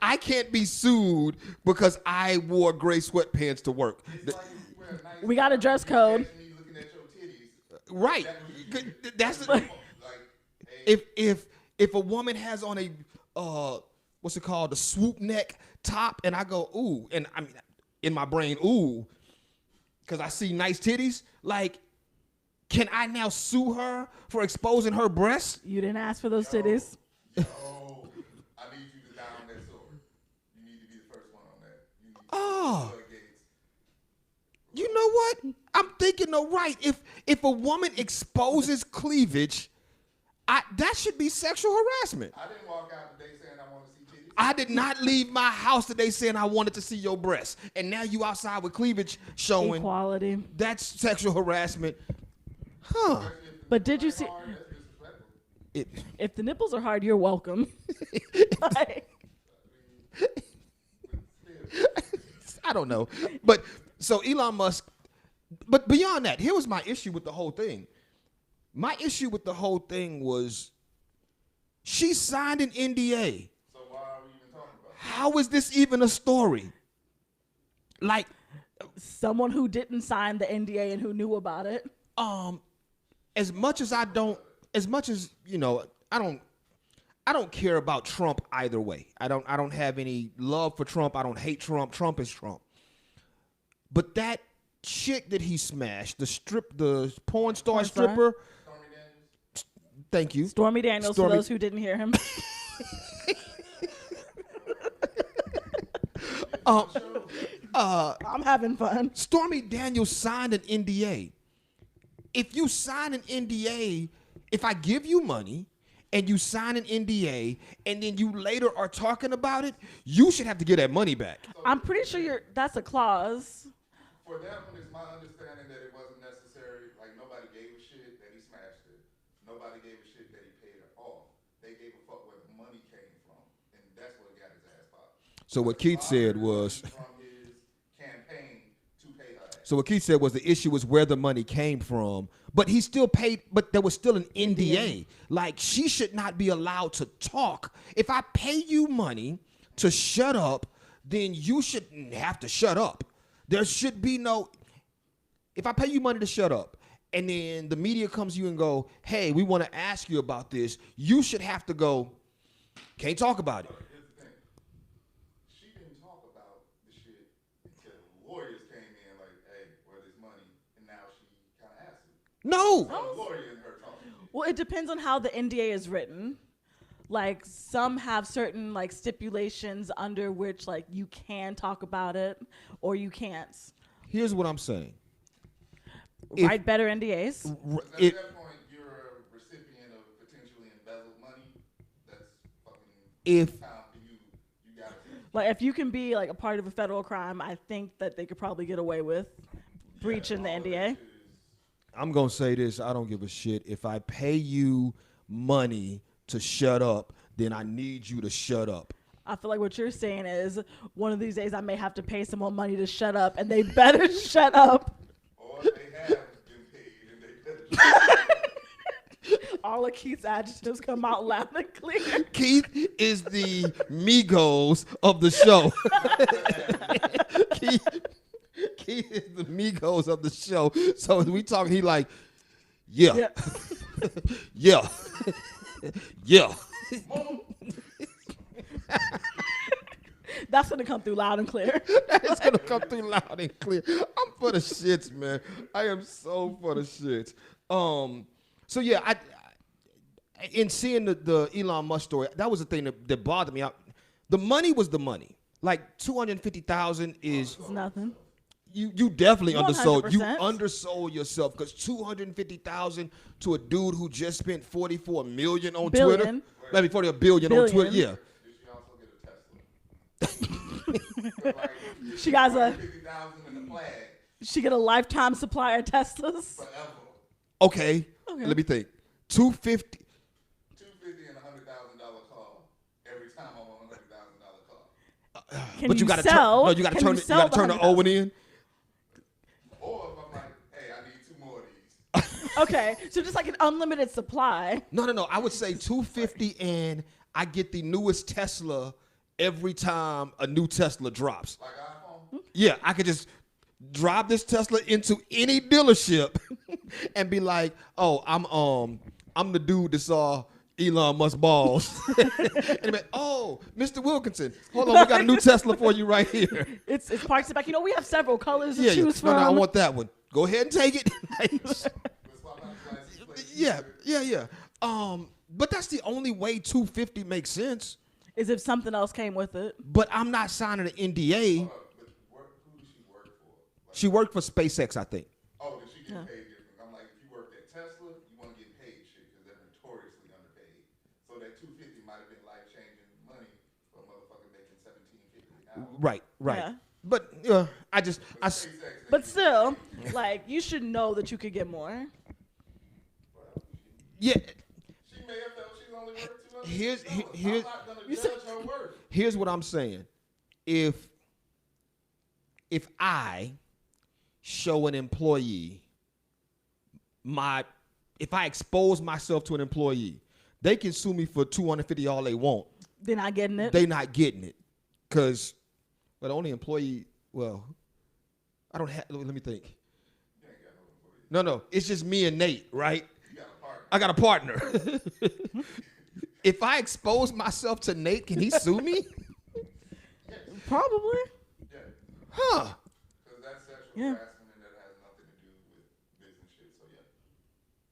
A: I can't be sued because I wore gray sweatpants to work.
C: It's like you wear a nice
B: We got a dress code.
C: and you looking at your titties.
A: Right. That's
C: Like,
A: if a woman has on a what's it called, the swoop neck top, and I go ooh, and I mean in my brain ooh, because I see nice titties. Like, can I now sue her for exposing her breasts?
B: You didn't ask for those titties.
C: oh, I need you to die on that sword. You need to be the first one on that. You need to
A: Oh.
C: floodgates.
A: You know what? I'm thinking though, right? If a woman exposes cleavage, that should be sexual harassment.
C: I didn't walk out today saying I want to see titties.
A: I did not leave my house today saying I wanted to see your breasts, and now you outside with cleavage showing.
B: Equality.
A: That's sexual harassment, huh?
B: But did you see?
C: Hard, that's disrespectful.
B: If the nipples are hard, you're welcome. Like,
A: I don't know, but so Elon Musk. But beyond that, here was my issue with the whole thing. My issue with the whole thing was she signed an NDA.
C: So why are we even talking about it?
A: How is this even a story? Like,
B: someone who didn't sign the NDA and who knew about it.
A: as much as I don't care about Trump either way. I don't have any love for Trump. I don't hate Trump. Trump is Trump. But that chick that he smashed, the porn star stripper.
C: Stormy Daniels?
A: Thank you.
B: Stormy Daniels, for those who didn't hear him. I'm having fun.
A: Stormy Daniels signed an NDA. If you sign an NDA, if I give you money and you sign an NDA and then you later are talking about it, you should have to get that money back.
B: I'm pretty sure that's a clause.
C: For that one, it's my understanding that it wasn't necessary. Like, nobody gave a shit that he smashed it. Nobody gave a shit that he paid her off. They gave a fuck where the money
A: So what Keith said was.
C: From his campaign to pay her ass.
A: So what Keith said was the issue was where the money came from, but he still paid. But there was still an NDA. Like she should not be allowed to talk. If I pay you money to shut up, then you shouldn't have to shut up. There should be no. If I pay you money to shut up, and then the media comes to you and go, "Hey, we want to ask you about this," you should have to go. Can't talk about it.
C: Here's the thing. She didn't talk about the shit until lawyers came in like, hey, where this money? And now she kind of asked it.
A: No.
C: The lawyer and her talking shit.
B: Well, it depends on how the NDA is written. Like some have certain like stipulations under which like you can talk about it or you can't.
A: Here's what I'm saying.
B: Write better NDAs.
C: At
A: It,
C: that point, you're a recipient of potentially embezzled money. That's fucking
A: if
C: time for you. You got to.
B: Like if you can be like a part of a federal crime, I think that they could probably get away with breaching the NDA.
A: I'm going to say this, I don't give a shit. If I pay you money to shut up, then I need you to shut up.
B: I feel like what you're saying is one of these days I may have to pay someone money to shut up, and they better shut up.
C: Or they have been paid and they better.
B: All of Keith's adjectives come out loud and clear.
A: Keith is the Migos of the show. Keith is the Migos of the show. So as we talk, he like, yeah, yeah, yeah.
B: That's gonna come through loud and clear.
A: It's gonna come through loud and clear. I'm for the shits, man. I am so for the shits. So yeah, I in seeing the Elon Musk story, that was the thing that bothered me. The money was the money. Like 250,000 is
B: It's nothing.
A: you definitely undersold. You
B: 100%.
A: undersold yourself because 250,000 to a dude who just spent 44 million on
B: Billion.
A: Twitter. Maybe 40 billion on Twitter. Yeah.
C: Did she also get a Tesla? Like,
B: She got a
C: 50,000 in the flag
B: she get a lifetime supply of Teslas.
C: forever.
A: Okay. Let me think. 250.
C: 250 and $100,000 car every time I want a $100,000 car.
B: Can
A: But you
B: you
A: gotta
B: sell?
A: you gotta
B: can
A: turn
B: you
A: it. You
B: sell
A: gotta turn the
B: the
A: Owen in.
C: Or if I'm like, hey, I need 2 more of these.
B: Okay, so just like an unlimited supply.
A: No. I would say 250, and I get the newest Tesla every time a new Tesla drops.
C: Like iPhone.
A: Yeah, I could just drive this Tesla into any dealership and be like, "Oh, I'm the dude that saw Elon Musk balls." And be like, "Oh, Mr. Wilkinson, hold on, we got a new Tesla for you right here."
B: It's parts of back. You know, we have several colors to
A: Yeah,
B: choose from.
A: no, I want that one. Go ahead and take it.
C: Let's swap out the license plate.
A: yeah. But that's the only way 250 makes sense.
B: Is if something else came with it.
A: But I'm not signing an NDA.
C: But who does she work for? Like,
A: She worked for SpaceX, I think.
C: oh, does she get paid different? I'm like, if you worked at Tesla, you want to get paid shit because they're notoriously underpaid. So that 250 might have been life-changing money for a motherfucker making $17.50 an hour.
A: Right.
B: Yeah.
A: But
B: But still, like you should know that you could get more.
A: yeah.
C: She may have felt she's only worth $200.
A: Here's-
C: I'm not gonna judge her worth.
A: Here's what I'm saying. If I show an employee if I expose myself to an employee, they can sue me for $250 all they want.
B: They're not getting it.
A: They not getting it. Cause the only employee, well, I don't have, let me think.
C: You ain't got no employees.
A: No, it's just me and Nate, right?
C: You got a partner.
A: I got a partner. If I expose myself to Nate, can he sue me?
B: Probably.
C: Yeah.
A: Huh.
C: Because that's sexual
B: Yeah.
C: harassment and that has nothing to do with business shit. So yeah.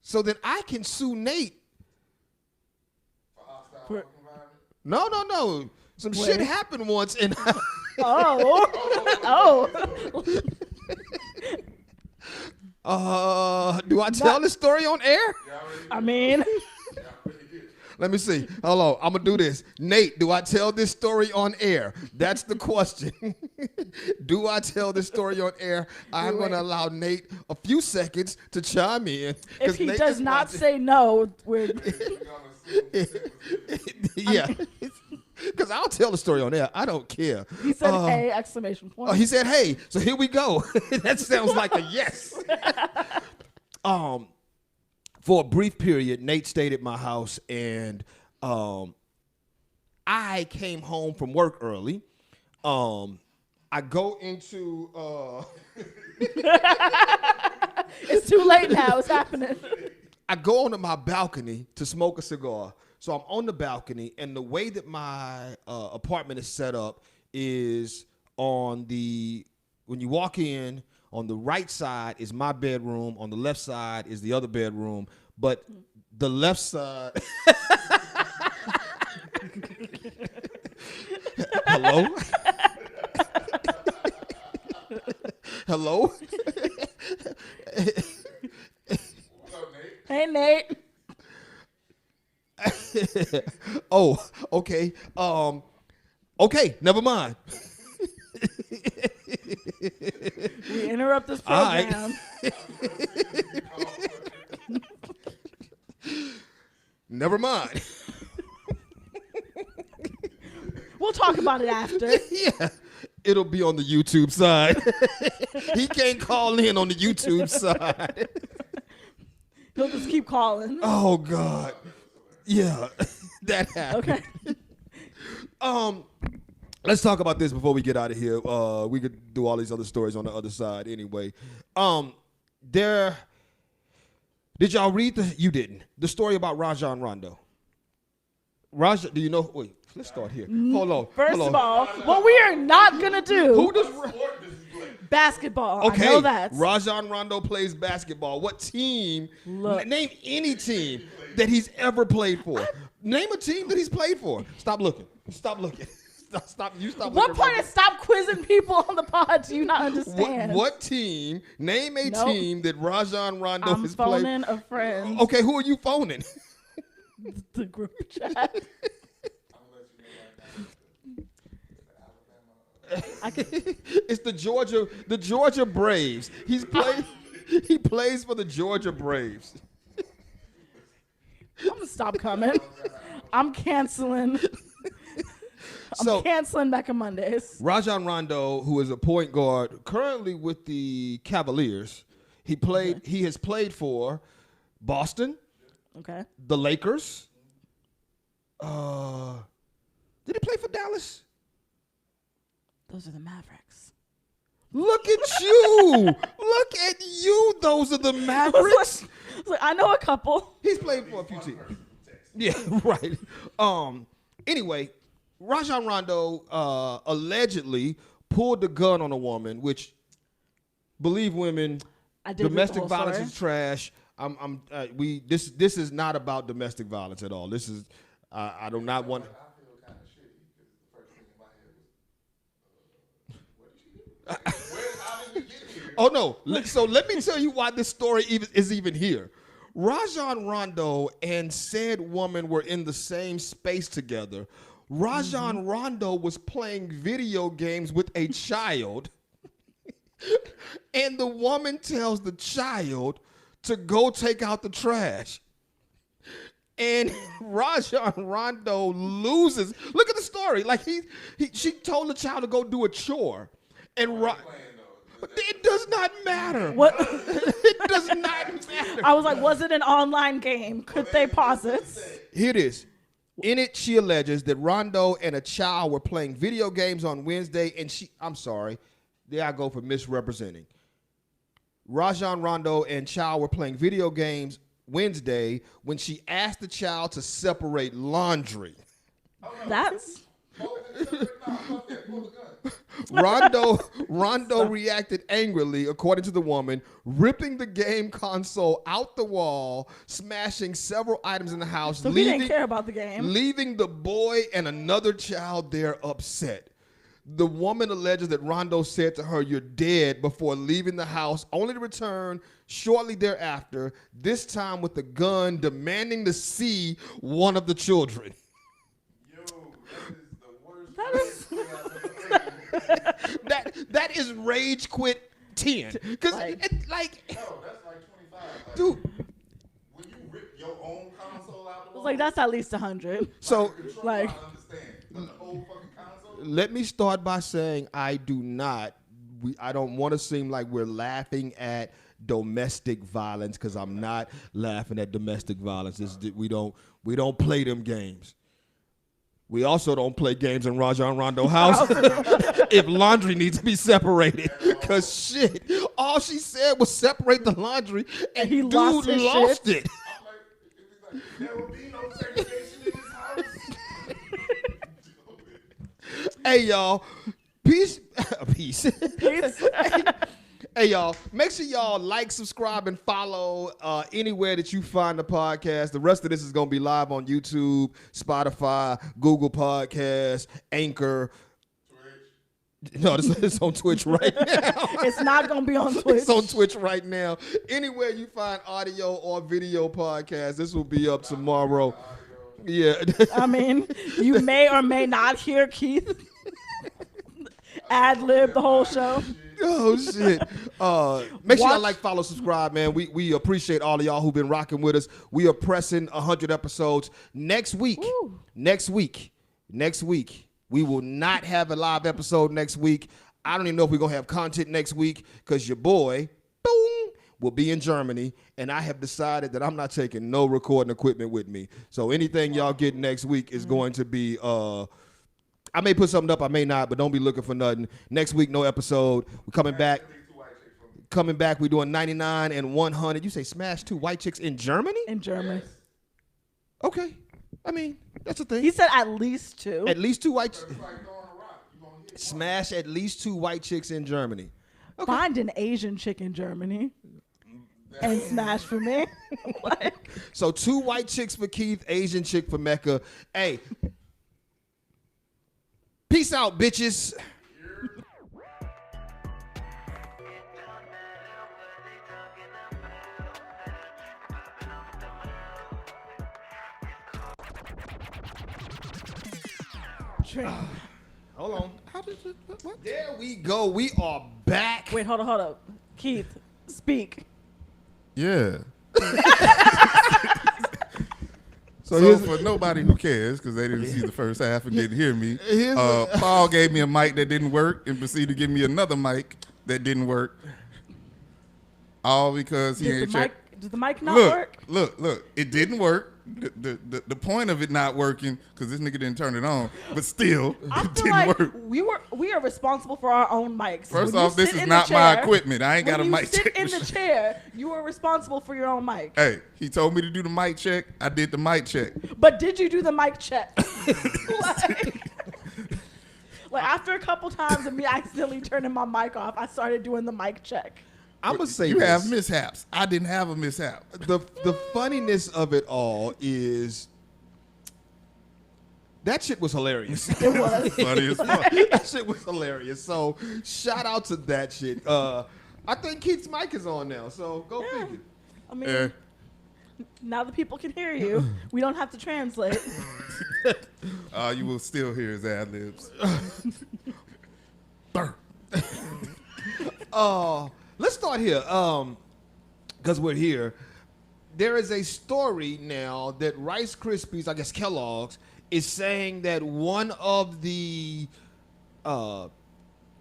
A: So then I can sue Nate.
C: For hostile
B: For-
C: work environment.
A: No. Some
B: Wait.
A: shit happened once and
B: Oh.
A: do I tell this story on air?
C: Y'all already
B: I mean,
C: Y'all really did.
A: Let me see. Hold on. I'm going to do this. Nate, do I tell this story on air? That's the question. Do I tell this story on air? I'm going to allow Nate a few seconds to chime in. 'cause
B: if he
A: Nate
B: does
A: is
B: not
A: watching.
B: say no, we're
C: We're gonna assume it was you.
A: Yeah. Because because I'll tell the story on there. I don't care.
B: He said, "Hey!" Exclamation point.
A: He said, "Hey!" So here we go. That sounds like a yes. For a brief period, Nate stayed at my house, and I came home from work early. I go into.
B: It's too late now. It's happening.
A: I go onto my balcony to smoke a cigar. So I'm on the balcony, and the way that my apartment is set up is when you walk in, on the right side is my bedroom, on the left side is the other bedroom, but the left side... Hello? Hello?
B: Hey, Nate.
A: Oh, okay. Okay, never mind.
B: We interrupt this program.
A: All right. Never mind.
B: We'll talk about it after.
A: Yeah. It'll be on the YouTube side. He can't call in on the YouTube side.
B: He'll just keep calling.
A: Oh, God. Yeah, that happened.
B: Okay.
A: Let's talk about this before we get out of here. We could do all these other stories on the other side anyway. Did y'all read you didn't. The story about Rajon Rondo. Do you know? Wait, let's start here. Hold on.
B: First of all, what we are not going to do.
A: Who does
B: Basketball.
A: Okay,
B: I know that.
A: Rajon Rondo plays basketball. What team?
B: Look.
A: Name any team that he's ever played for. Name a team that he's played for. Stop looking. Stop looking. Stop. You stop.
B: What
A: looking.
B: part of stop quizzing people on the pod do you not understand?
A: What team? Name a team that Rajon Rondo
B: I'm
A: has played.
B: I'm phoning a friend.
A: Okay, who are you phoning?
B: The group chat.
A: It's the Georgia Braves. He plays for the Georgia Braves.
B: I'm gonna stop coming. I'm canceling. I'm canceling MECCA Mondays.
A: Rajon Rondo, who is a point guard currently with the Cavaliers, he has played for Boston,
B: Okay.
A: the Lakers. Did he play for Dallas?
B: Those are the Mavericks.
A: Look at you. Look at you. Those are the Mavericks.
B: I know a couple.
A: He's played for a few teams. Yeah, right. Anyway, Rajon Rondo allegedly pulled the gun on a woman, which, believe women, domestic violence is trash. This is not about domestic violence at all. This is I do not want.
C: I feel kind of shitty because the first thing in my head was, what did she do? How did we get here?
A: Oh no! So let me tell you why this story is even here. Rajon Rondo and said woman were in the same space together. Rajon Rondo was playing video games with a child, and the woman tells the child to go take out the trash. And Rajon Rondo loses. Look at the story. Like she told the child to go do a chore, and it does not matter.
B: What?
A: It does not matter.
B: I was like, was it an online game? Could they pause it?
A: Here it is. In it, she alleges that Rondo and a child were playing video games on Wednesday, and I'm sorry, there I go for misrepresenting. Rajon Rondo and child were playing video games Wednesday when she asked the child to separate laundry.
B: That's...
A: Rondo reacted angrily, according to the woman, ripping the game console out the wall, smashing several items in the house,
B: So he didn't care about the game.
A: leaving the boy and another child there upset. The woman alleges that Rondo said to her, "You're dead," before leaving the house, only to return shortly thereafter, this time with a gun, demanding to see one of the children.
C: Yo, that is the worst.
A: That is rage quit 10. Because
B: Like-
A: it's like,
C: No, that's like 25. Like,
A: dude.
C: when you rip your own console out the
B: I
C: wall,
B: was like, that's at least 100.
A: So
C: control,
B: like-
C: I understand. The whole fucking console?
A: Let me start by saying I do not. I don't want to seem like we're laughing at domestic violence because I'm not laughing at domestic violence. We don't play them games. We also don't play games in Rajon Rondo house if laundry needs to be separated. Because shit, all she said was separate the laundry, and
B: he
A: dude
B: lost his
A: lost
B: shit.
A: it.
C: I'm like, there will be no segregation in this house.
A: Hey, y'all. Peace. Hey, y'all. Make sure y'all like, subscribe, and follow anywhere that you find the podcast. The rest of this is going to be live on YouTube, Spotify, Google Podcasts, Anchor. Twitch. No, it's on Twitch right now.
B: It's not going to be on Twitch.
A: It's on Twitch right now. Anywhere you find audio or video podcasts, this will be up tomorrow. Yeah.
B: I mean, you may or may not hear Keith ad-lib the whole show.
A: Oh shit! Make sure y'all like, follow, subscribe, man. We appreciate all of y'all who've been rocking with us. We are pressing 100 episodes next week.
B: Woo.
A: Next week, we will not have a live episode next week. I don't even know if we're gonna have content next week because your boy, boom, will be in Germany, and I have decided that I'm not taking no recording equipment with me. So anything y'all get next week is going to be. I may put something up, I may not, but don't be looking for nothing. Next week, no episode. We're coming back. We're doing 99 and 100. You say smash 2 white chicks in Germany?
B: In Germany.
A: Okay. I mean, that's a thing.
B: He said at least 2.
A: At least 2 white chicks. Smash at least 2 white chicks in Germany. Okay.
B: Find an Asian chick in Germany and smash for me. Like,
A: so 2 white chicks for Keith, Asian chick for Mecca. Hey. Peace out, bitches. Hold on. How did you, what? There we go. We are back.
B: wait, hold up. Keith, speak.
C: Yeah.
A: So
C: for nobody who cares, because they didn't see the first half and didn't hear me, Paul gave me a mic that didn't work and proceeded to give me another mic that didn't work. All because he ain't checked.
B: Did the mic not work?
C: Look. It didn't work. The point of it not working, because this nigga didn't turn it on, but still,
B: I
C: it
B: feel
C: didn't
B: like
C: work.
B: we are responsible for our own mics.
C: First
B: When you
C: off, this
B: sit
C: is
B: in the
C: not my
B: chair-
C: equipment. I ain't got a
B: when
C: mic
B: you sit
C: check
B: in the
C: machine.
B: chair, you are responsible for your own mic.
C: Hey, he told me to do the mic check. I did the mic check.
B: But did you do the mic check? like after a couple times of me accidentally turning my mic off, I started doing the mic check.
A: I'm gonna say
C: you
A: this.
C: have mishaps. I didn't have a mishap.
A: The funniness of it all is that shit was hilarious.
B: It was.
C: Funny as fuck.
A: That shit was hilarious. So shout out to that shit. I think Keith's mic is on now, so go figure.
B: I mean, now that people can hear you, we don't have to translate.
C: You will still hear his ad libs.
A: Let's start here. Because we're here. There is a story now that Rice Krispies, I guess Kellogg's, is saying that one of the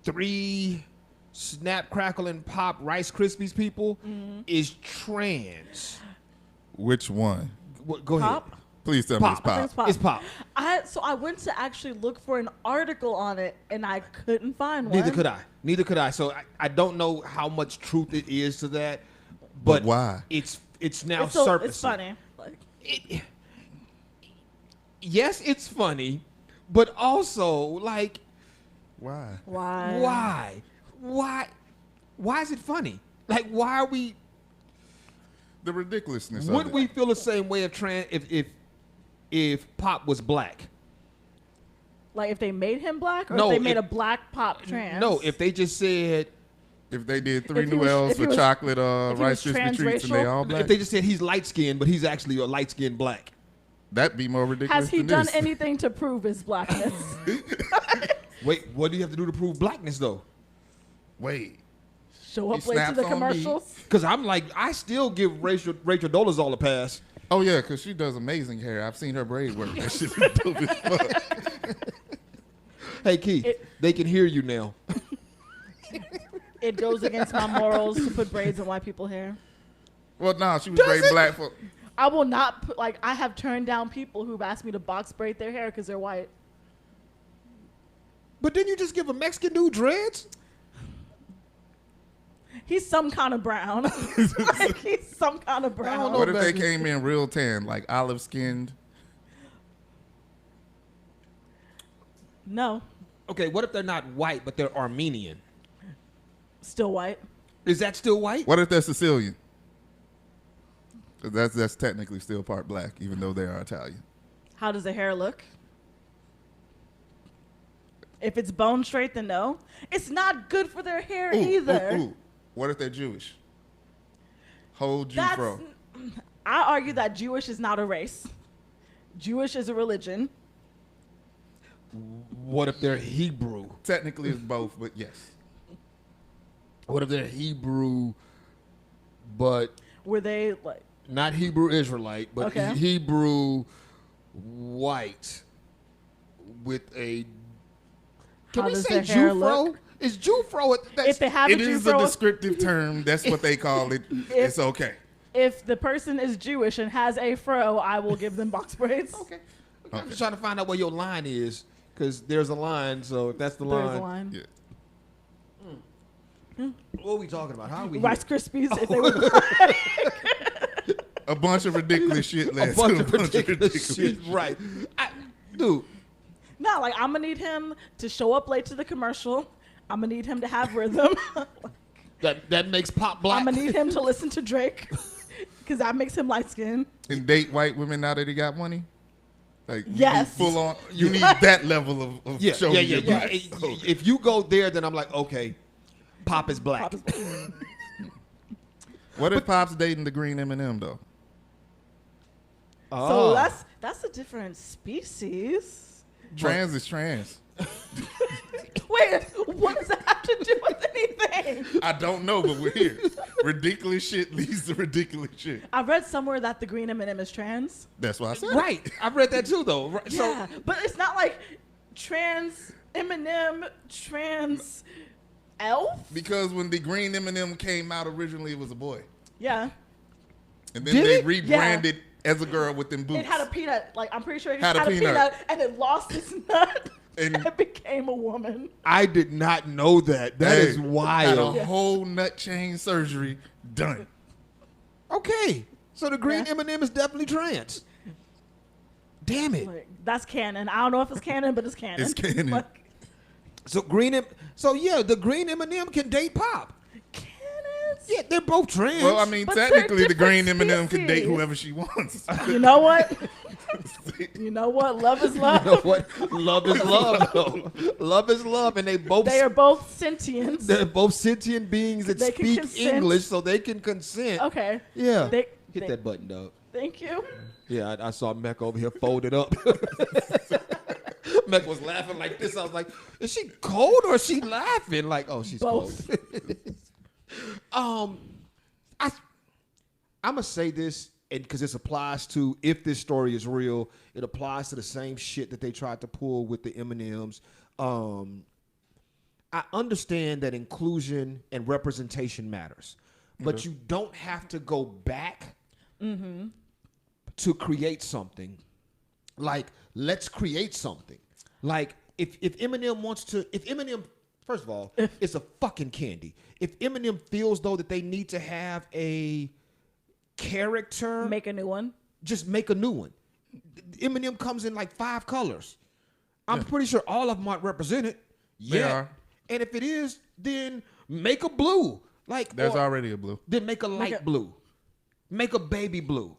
A: 3 Snap, Crackle, and Pop Rice Krispies people is trans.
C: Which one?
A: Go ahead.
B: Pop?
C: Please tell me it's
B: I think
C: Pop.
B: it's Pop.
A: It's Pop.
B: So I went to actually look for an article on it, and I couldn't find one.
A: Neither could I. So I don't know how much truth it is to that, but
C: why?
A: It's now
B: It's
A: surfacing.
B: It's funny. Like,
A: yes, it's funny, but also like,
C: Why?
B: why?
A: Why is it funny? Like, why are we?
C: The ridiculousness of
A: Would
C: it.
A: we feel the same way if Pop was black?
B: Like if they made him black, or
A: No,
B: if they made
A: if-
B: a black Pop trans?
A: No, if they just said,
C: If they did 3
B: If he
C: new
B: was-
C: L's
B: if he
C: for
B: was-
C: chocolate
B: if he
C: Rice
B: was
C: Krispie treats and they
B: transracial?
C: all black,
A: if they just said he's light skinned, but he's actually a light skinned black.
C: that'd be more ridiculous
B: Has he
C: than
B: done
C: this.
B: anything to prove his blackness?
A: Wait, what do you have to do to prove blackness though?
C: Wait.
B: Show up
C: He
B: late to
C: snapped
B: the
C: on me.
B: commercials.
A: Because I'm like, I still give Rachel Dolezal a pass.
C: Oh, yeah, because she does amazing hair. I've seen her braid work. That shit is dope as fuck.
A: Hey, Keith, they can hear you now.
B: It goes against my morals to put braids in white people's hair.
C: Well, no, she was braiding black folk.
B: I will not put, like, I have turned down people who've asked me to box braid their hair because they're white.
A: But didn't you just give a Mexican dude dreads?
B: He's some kind of brown. Like, he's some kind of brown.
C: What if they came in real tan, like olive skinned?
B: No.
A: Okay, what if they're not white, but they're Armenian?
B: Still white.
A: Is that still white?
C: What if they're Sicilian? 'Cause that's technically still part black, even though they are Italian.
B: How does the hair look? If it's bone straight, then no. It's not good for their hair either.
C: Ooh. What if they're Jewish? Whole Jew
B: That's,
C: fro.
B: I argue that Jewish is not a race. Jewish is a religion.
A: What if they're Hebrew?
C: Technically, it's both, but yes.
A: What if they're Hebrew, but
B: Were they like
A: not Hebrew Israelite, but
B: Okay.
A: Hebrew white with a... Can
B: How
A: we
B: does
A: say
B: their hair
A: Jufro?
B: look?
A: Is Jufro...
B: if they have
C: It
B: a
C: is
B: Jew
C: a descriptive term. That's what they call it. It's okay.
B: If the person is Jewish and has a fro, I will give them box braids.
A: Okay. I'm just trying to find out where your line is, because there's a line, so if that's the
B: There's
A: line...
B: a line.
C: Yeah.
A: What are we talking about? How are we
B: Rice
A: here?
B: Krispies, if they were
C: A bunch of ridiculous shit.
A: A
C: led
A: bunch
C: to
A: of ridiculous shit. Right. Dude,
B: No, like I'm gonna need him to show up late to the commercial. I'm gonna need him to have rhythm.
A: that makes pop black.
B: I'm gonna need him to listen to Drake because that makes him light skinned.
C: And date white women now that he got money? Like,
B: Yes.
C: you need full on. You need that level of
A: Yeah,
C: showing
A: yeah.
C: your black.
A: If you go there, then I'm like, okay, Pop is black.
C: What if Pop's dating the green M&M though?
B: So that's a different species.
C: Trans is trans.
B: Wait, what does that have to do with anything?
C: I don't know, but we're here. Ridiculous shit leads to ridiculous shit.
B: I read somewhere that the green M&M is trans.
C: That's why I said
A: Right. I've read that too, though. Right.
B: Yeah, but it's not like trans M&M, trans elf.
C: Because when the green M&M came out originally, it was a boy,
B: Yeah,
C: and then
A: Did
C: they
A: it?
C: rebranded as a girl with them boots.
B: it had a peanut. Like I'm pretty sure it
C: Had
B: had
C: a
B: a peanut, and it lost its nut
C: And-
B: and it became a woman.
A: I did not know that. That is
C: Had
A: wild.
C: a whole nut chain surgery done.
A: Okay. So the green
B: Yeah.
A: M&M is definitely trans. Damn it.
B: Like, that's canon. I don't know if it's canon, but it's canon.
C: It's canon.
B: Like,
A: So the green M&M can date Pop.
B: canons?
A: Yeah, they're both trans.
C: Well, I mean,
B: But they're
C: technically, the green
B: different
C: M&M can date
B: species.
C: whoever she wants.
B: You know what? You know what? Love is love.
A: you know what? Love is love, though. Love is love, and they both
B: They are both sentient.
A: they're both sentient beings that
B: They can
A: speak
B: consent.
A: English, so they can consent.
B: Okay.
A: Yeah.
B: They-
A: Hit
B: they-
A: that button, dog.
B: Thank you.
A: Yeah, I saw Mecca over here folded up. Mecca was laughing like this. I was like, is she cold or is she laughing? Like, oh, she's
B: Both.
A: cold. I'm gonna say this, and because this applies to if this story is real, it applies to the same shit that they tried to pull with the M&Ms. I understand that inclusion and representation matters, but you don't have to go back to create something. Like, let's create something. Like, if Eminem wants to, if Eminem, first of all, it's a fucking candy. If Eminem feels though that they need to have a character,
B: Make a new one.
A: just make a new one. Eminem comes in like 5 colors. I'm pretty sure all of them aren't represented.
C: They
A: Yeah.
C: are.
A: And if it is, then make a blue. Like,
C: There's
A: or
C: already a blue.
A: then make a light blue. Make a baby blue.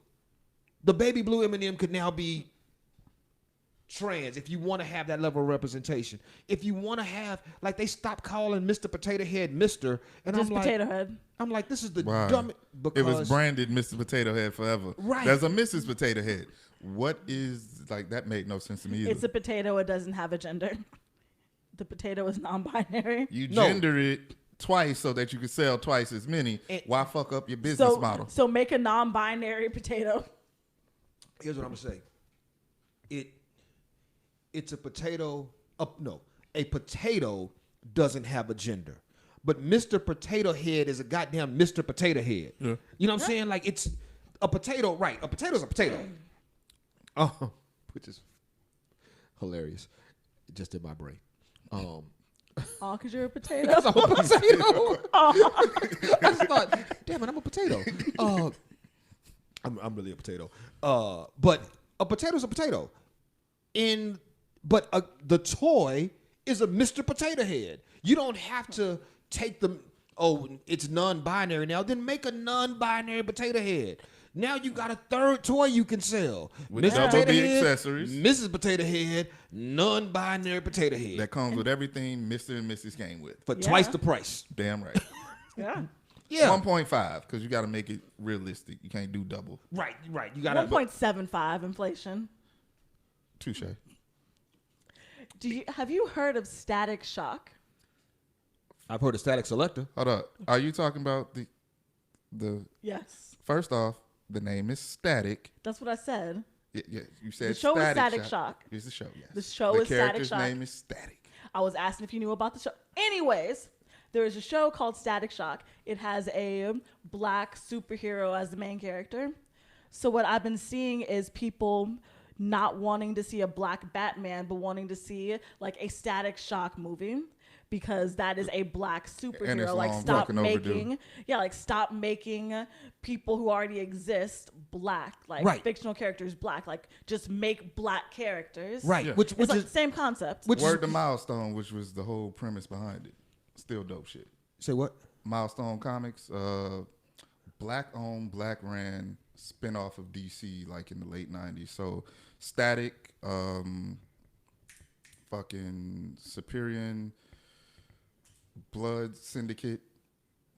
A: The baby blue Eminem could now be trans if you want to have that level of representation. If you want to have, like, they stopped calling Mr. Potato Head Mr. And
B: Just
A: I'm like,
B: potato head.
A: I'm like, this is the
C: Why?
A: dumbest.
C: It
A: Because
C: was branded Mr. Potato Head forever.
A: Right.
C: There's a Mrs. Potato Head. What is, like, that made no sense to me either.
B: It's a potato. It doesn't have a gender. The potato is non-binary.
C: You
A: No.
C: gender it twice so that you can sell twice as many.
A: And-
C: Why fuck up your business model?
B: So make a non-binary potato.
A: here's what I'm gonna say. It's a potato. No, a potato doesn't have a gender. But Mr. Potato Head is a goddamn Mr. Potato Head. Yeah. You know what I'm saying? Like, it's a potato, right? A potato's a potato. Oh, which is hilarious. Just in my brain.
B: Oh, because you're a potato.
A: Because I'm a potato. I just thought, damn it, I'm a potato. I'm really a potato. But a potato's a potato. But the toy is a Mr. Potato Head. You don't have to take them, it's non-binary now. Then make a non-binary potato head. Now you got a third toy you can sell.
C: With
A: Mr.
C: double
A: Potato
C: the
A: Head,
C: accessories.
A: Mrs. Potato Head, non-binary potato head.
C: That comes with everything Mr. and Mrs. came with.
A: For twice the price.
C: Damn right.
B: Yeah.
A: Yeah.
C: 1.5, because you got to make it realistic. You can't do double.
A: Right. You got
B: 1.75 inflation.
C: Touche.
B: Have you heard of Static Shock?
A: I've heard of Static Selector.
C: Hold up. Are you talking about the?
B: Yes.
C: First off, the name is Static.
B: That's what I said.
C: Yeah, you said
B: The show is
C: Static
B: Static Shock.
C: It's the show, yes.
B: The show is Static Shock.
C: The character's name is Static.
B: I was asking if you knew about the show. Anyways, there is a show called Static Shock. It has a black superhero as the main character. So what I've been seeing is people not wanting to see a black Batman, but wanting to see like a Static Shock movie. Because that is a black superhero. Like stop making people who already exist black. Like fictional characters black. Like just make black characters.
A: Right.
C: Yeah.
A: Which
B: it's like
A: is
B: the same concept.
C: Word to Milestone, which was the whole premise behind it. Still dope shit.
A: Say what?
C: Milestone Comics, black owned, black ran spinoff of DC like in the late 90s. So Static, fucking Superior, Blood Syndicate,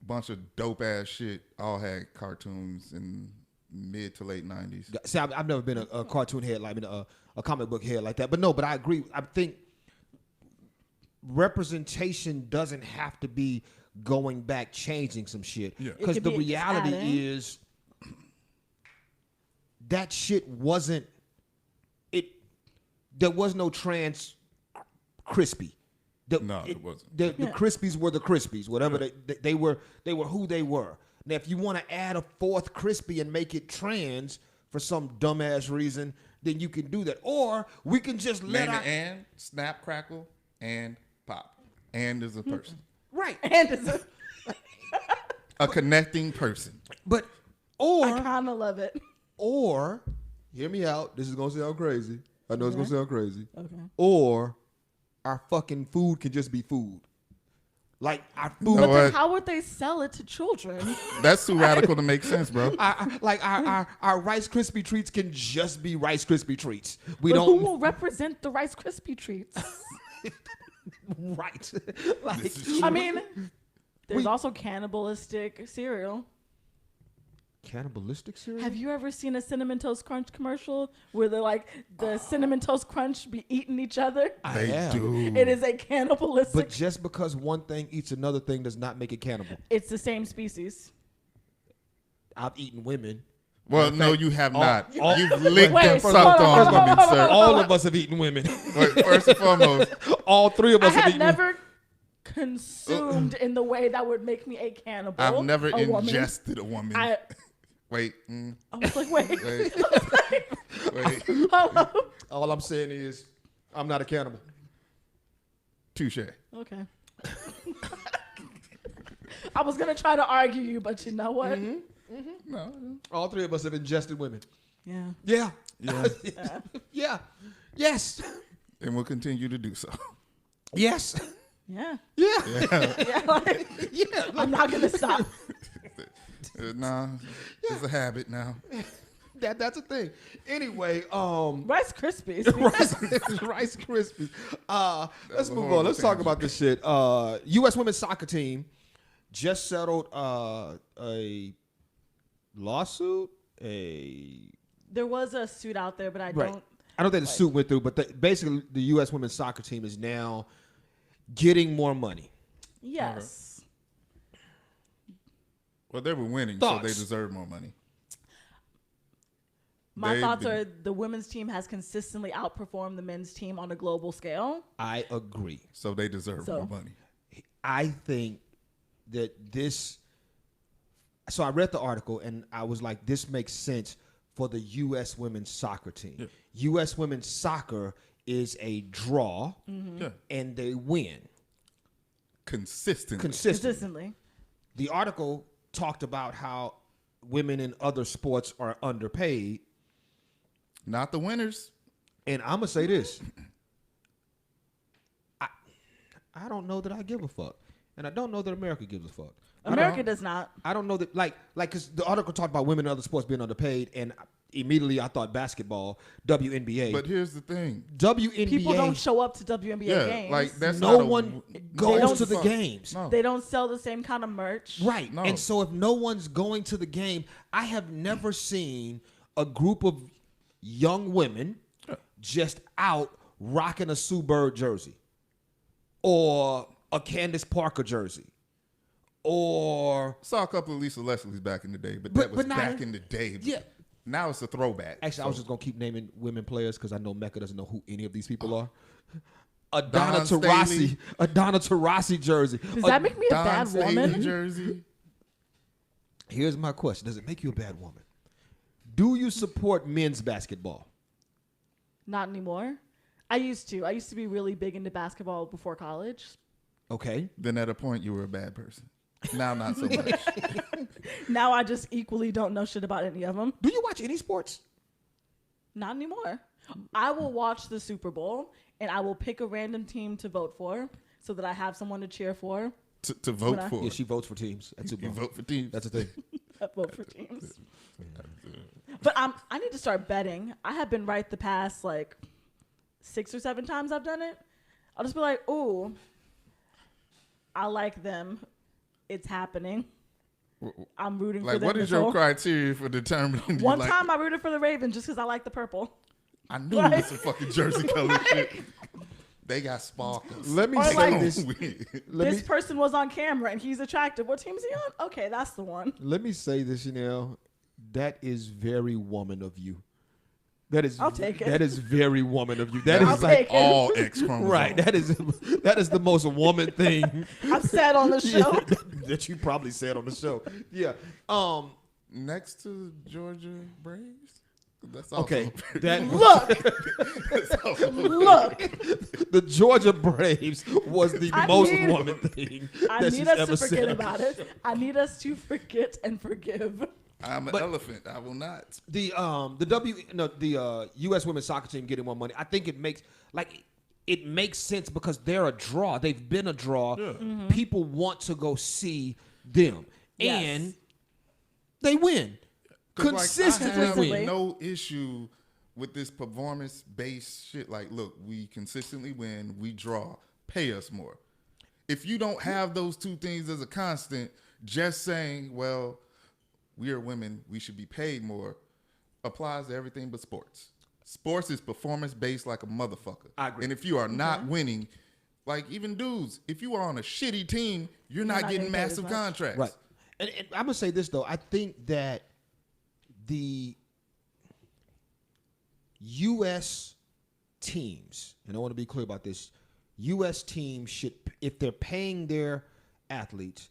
C: bunch of dope ass shit. All had cartoons in mid to late 90s.
A: See, I've never been a cartoon head like a comic book head like that. But no, but I agree. I think representation doesn't have to be going back changing some shit. Because the reality is that shit wasn't it. There was no trans crispy.
C: It wasn't.
A: The Crispies were the Crispies. Whatever they were who they were. Now, if you want to add a fourth Crispy and make it trans for some dumbass reason, then you can do that. Or we can just let
C: Name it and snap, crackle, and pop. And is a person.
A: Right.
B: And is
C: a connecting person.
A: But
B: I kind of love it.
A: Or hear me out. This is gonna sound crazy. I know it's gonna sound crazy.
B: Okay.
A: Or our fucking food can just be food. Like our food.
B: But then how would they sell it to children?
C: That's too radical to make sense, bro.
A: Our Rice Krispie treats can just be Rice Krispie treats.
B: Who will represent the Rice Krispie treats?
A: Right.
B: I mean, there's also cannibalistic cereal.
A: Cannibalistic cereal?
B: Have you ever seen a Cinnamon Toast Crunch commercial where the Cinnamon Toast Crunch be eating each other?
C: They do.
B: It is a cannibalistic.
A: But just because one thing eats another thing does not make it cannibal.
B: It's the same species.
A: I've eaten women.
C: Well, no, you have not. You've licked
B: Wait,
C: and sucked on women, sir.
A: All of us have eaten women.
C: First and foremost.
A: All three of us have
B: I
A: eaten
B: have never consumed in the way that would make me a cannibal.
C: I've never
B: ingested
C: a woman. Wait.
B: I was like, wait.
C: Wait.
A: All I'm saying is, I'm not a cannibal.
C: Touche.
B: Okay. I was going to try to argue you, but you know what?
A: Mm-hmm. Mm-hmm. No. All three of us have ingested women.
B: Yeah.
A: Yeah. Yeah. Yes.
C: And we'll continue to do so.
A: Yes.
B: Yeah.
A: Yeah.
B: Yeah. I'm not going to stop.
C: Nah, it's a habit now.
A: That's a thing. Anyway,
B: Rice Krispies.
A: Rice Krispies. Let's move on. Let's talk about this shit. U.S. women's soccer team just settled a lawsuit.
B: There was a suit out there, but I don't
A: think the suit went through. But basically, the U.S. women's soccer team is now getting more money.
B: Yes.
C: Well, they were winning, so they deserve more money.
B: My thoughts are the women's team has consistently outperformed the men's team on a global scale.
A: I agree.
C: So they deserve more money.
A: I think that this. So I read the article and I was like, this makes sense for the U.S. women's soccer team. Yeah. U.S. women's soccer is a draw, and they win
C: consistently.
A: The article talked about how women in other sports are underpaid.
C: Not the winners.
A: And I'm going to say this. I don't know that I give a fuck. And I don't know that America gives a fuck.
B: America does not.
A: I don't know that, because the article talked about women in other sports being underpaid, and immediately I thought basketball, WNBA.
C: But here's the thing.
A: WNBA.
B: People don't show up to WNBA games.
C: Like that's
A: no one goes to the games.
C: No.
B: They don't sell the same kind of merch.
A: Right.
C: No.
A: And so if no one's going to the game, I have never seen a group of young women just out rocking a Sue Bird jersey or a Candace Parker jersey. Or
C: saw a couple of Lisa Leslie's back in the day, but that was back in the day.
A: Yeah.
C: Now it's a throwback.
A: Actually, I was just gonna keep naming women players because I know Mecca doesn't know who any of these people are. A Donna Taurasi jersey.
B: Does that make me a bad woman?
C: Jersey.
A: Here's my question: does it make you a bad woman? Do you support men's basketball?
B: Not anymore. I used to. I used to be really big into basketball before college.
A: Okay.
C: Then at a point you were a bad person. Now not so much.
B: Now I just equally don't know shit about any of them.
A: Do you watch any sports?
B: Not anymore. I will watch the Super Bowl and I will pick a random team to vote for so that I have someone to cheer for.
C: To vote for?
A: Yeah, she votes for teams. That's
C: you vote for teams.
A: That's the thing.
B: I vote for teams. But I need to start betting. I have been right the past 6 or 7 times I've done it. I'll just be like, ooh, I like them. It's happening. I'm rooting for them.
C: What is your criteria for determining?
B: One time I rooted for the Ravens just because I like the purple.
C: I knew it was some fucking jersey color shit. They got sparkles.
A: Let me say this.
B: This person was on camera and he's attractive. What team is he on? Okay, that's the one.
A: Let me say this, that is very woman of you. I'll take it. That is very woman of you. That is like
C: all X chromosomes.
A: Right. That is the most woman thing
B: I've said on the show.
A: that you probably said on the show. Yeah.
C: Next to Georgia Braves. That's
A: okay.
B: Look.
A: The Georgia Braves was the most woman thing.
B: I need us to forget about it. I need us to forget and forgive.
C: I'm an elephant. I will not.
A: The U.S. women's soccer team getting more money. I think it makes sense because they're a draw. They've been a draw. Yeah. Mm-hmm. People want to go see them, and they win consistently.
C: I have no issue with this performance-based shit. Look, we consistently win. We draw. Pay us more. If you don't have those two things as a constant, just saying, well, we are women, we should be paid more, applies to everything but sports. Sports is performance-based like a motherfucker.
A: I agree.
C: And if you are not winning, even dudes, if you are on a shitty team, you're not getting massive contracts.
A: Right. And I'm going to say this, though. I think that the U.S. teams, and I want to be clear about this, U.S. teams should, if they're paying their athletes,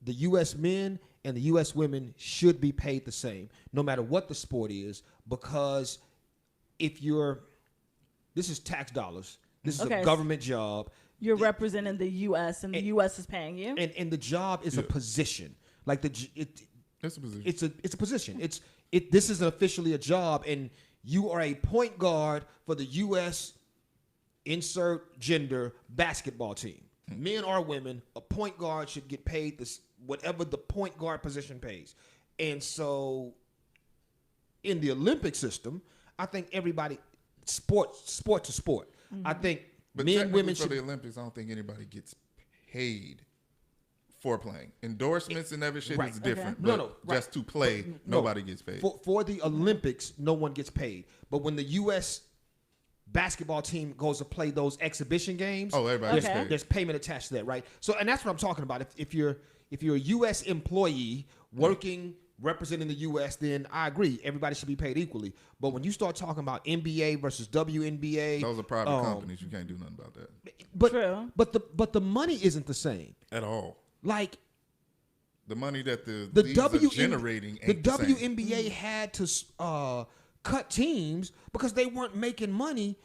A: the U.S. men and the U.S. women should be paid the same, no matter what the sport is, because this is tax dollars. This is a government job.
B: You're representing the U.S. and the U.S. is paying you.
A: And the job is a position. It's a position. It's a position. This is officially a job, and you are a point guard for the U.S. insert gender basketball team. Men or women, a point guard should get paid whatever the point guard position pays. And so in the Olympic system, I think everybody, sport to sport. Mm-hmm. I think men, women should.
C: For the Olympics, I don't think anybody gets paid for playing. Endorsements and every shit is different. Okay.
A: No,
C: just to play, nobody gets paid.
A: For the Olympics, no one gets paid. But when the U.S. basketball team goes to play those exhibition games,
C: everybody gets paid.
A: There's payment attached to that, right? So, and that's what I'm talking about. If you're a U.S. employee working representing the U.S., then I agree. Everybody should be paid equally. But when you start talking about NBA versus WNBA,
C: Those are private companies. You can't do nothing about that
A: but
B: True.
A: but the money isn't the same.
C: at all.
A: Like
C: The money that the leagues
A: are
C: generating
A: the
C: ain't the same.
A: WNBA had to cut teams because they weren't making money,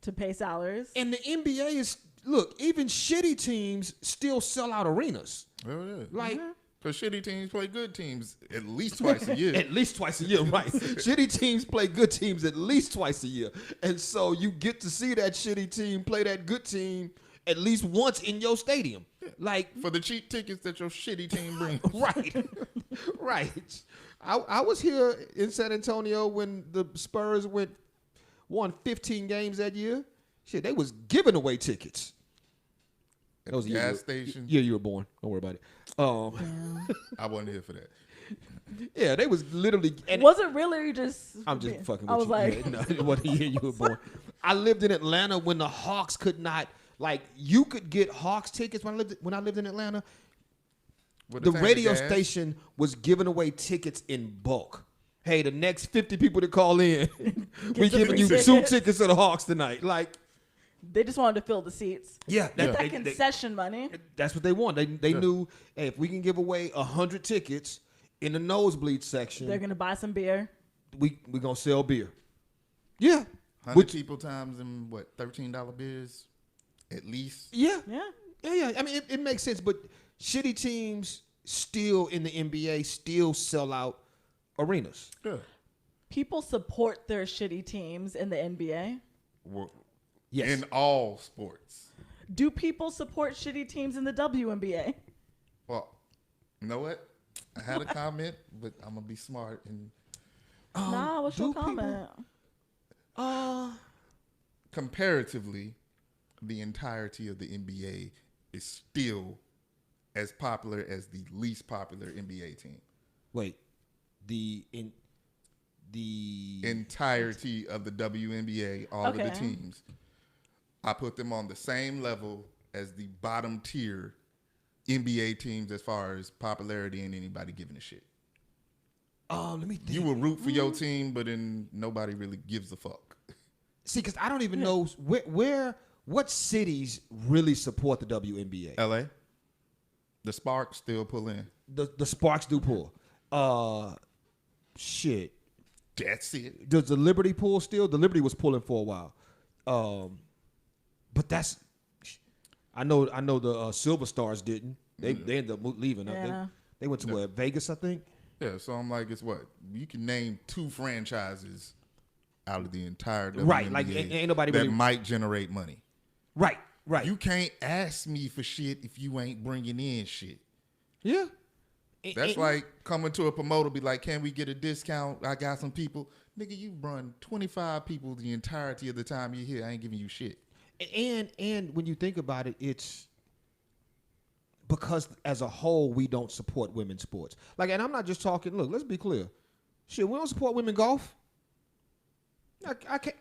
B: To pay salaries.
A: and the NBA is even shitty teams still sell out arenas.
C: Oh, yeah.
A: Like.
C: Because shitty teams play good teams at least twice a year.
A: At least twice a year, right? Shitty teams play good teams at least twice a year. And so you get to see that shitty team play that good team at least once in your stadium. Like,
C: For the cheap tickets that your shitty team brings.
A: right. Right. I was here in San Antonio when the Spurs won 15 games that year. Shit, they was giving away tickets. That was the
C: Gas station.
A: year you were born. Don't worry about it.
C: I wasn't here for that.
A: Yeah, they was literally. And
B: Was it really or just?
A: I'm just fucking with
B: I was
A: you.
B: like,
A: Yeah, no, it wasn't the year you were born. I lived in Atlanta when the Hawks could not. Like, you could get Hawks tickets when I lived in Atlanta.
C: With
A: The
C: tank of
A: radio
C: gas,
A: station was giving away tickets in bulk. Hey, the next 50 people that call in, we
B: some
A: giving you
B: free
A: 2
B: tickets.
A: tickets to the Hawks tonight. Like,
B: they just wanted to fill the seats.
A: yeah,
B: That concession money.
A: that's what they want. They knew, hey, if we can give away 100 tickets in the nosebleed section,
B: They're gonna buy some beer.
A: we gonna sell beer. Yeah,
C: 100 people times them, what, $13 beers at least?
A: yeah.
B: Yeah.
A: I mean, it makes sense, but shitty teams still in the NBA still sell out arenas.
C: Yeah.
B: People support their shitty teams in the NBA.
C: Well,
A: Yes.
C: in all sports.
B: Do people support shitty teams in the WNBA?
C: Well, you know what? I had a comment, but I'm going to be smart. And
B: Nah, what's your
A: do people-
B: comment?
C: comparatively, the entirety of the NBA is still as popular as the least popular NBA team.
A: Wait, the
C: Entirety of the WNBA, all of the
B: Okay.
C: teams, I put them on the same level as the bottom tier NBA teams as far as popularity and anybody giving a shit.
A: let me think.
C: You will root for your team, but then nobody really gives a fuck.
A: See, because I don't even know what cities really support the WNBA.
C: LA, the Sparks still pull in.
A: The Sparks do pull. Shit.
C: That's it.
A: Does the Liberty pull still? The Liberty was pulling for a while. But that's, I know the Silver Stars didn't. They ended up leaving.
B: Yeah.
A: They went to where, Vegas, I think.
C: Yeah, so I'm like, it's what? You can name 2 franchises out of the entire WNBA
A: Right, like, ain't nobody
C: that
A: really-
C: might generate money.
A: Right.
C: You can't ask me for shit if you ain't bringing in shit.
A: Yeah.
C: That's like coming to a promoter, be like, can we get a discount? I got some people. Nigga, you run 25 people the entirety of the time you're here. I ain't giving you shit.
A: And when you think about it, it's because as a whole we don't support women's sports. Like, and I'm not just talking. Look, let's be clear. Shit, we don't support women golf. I can't.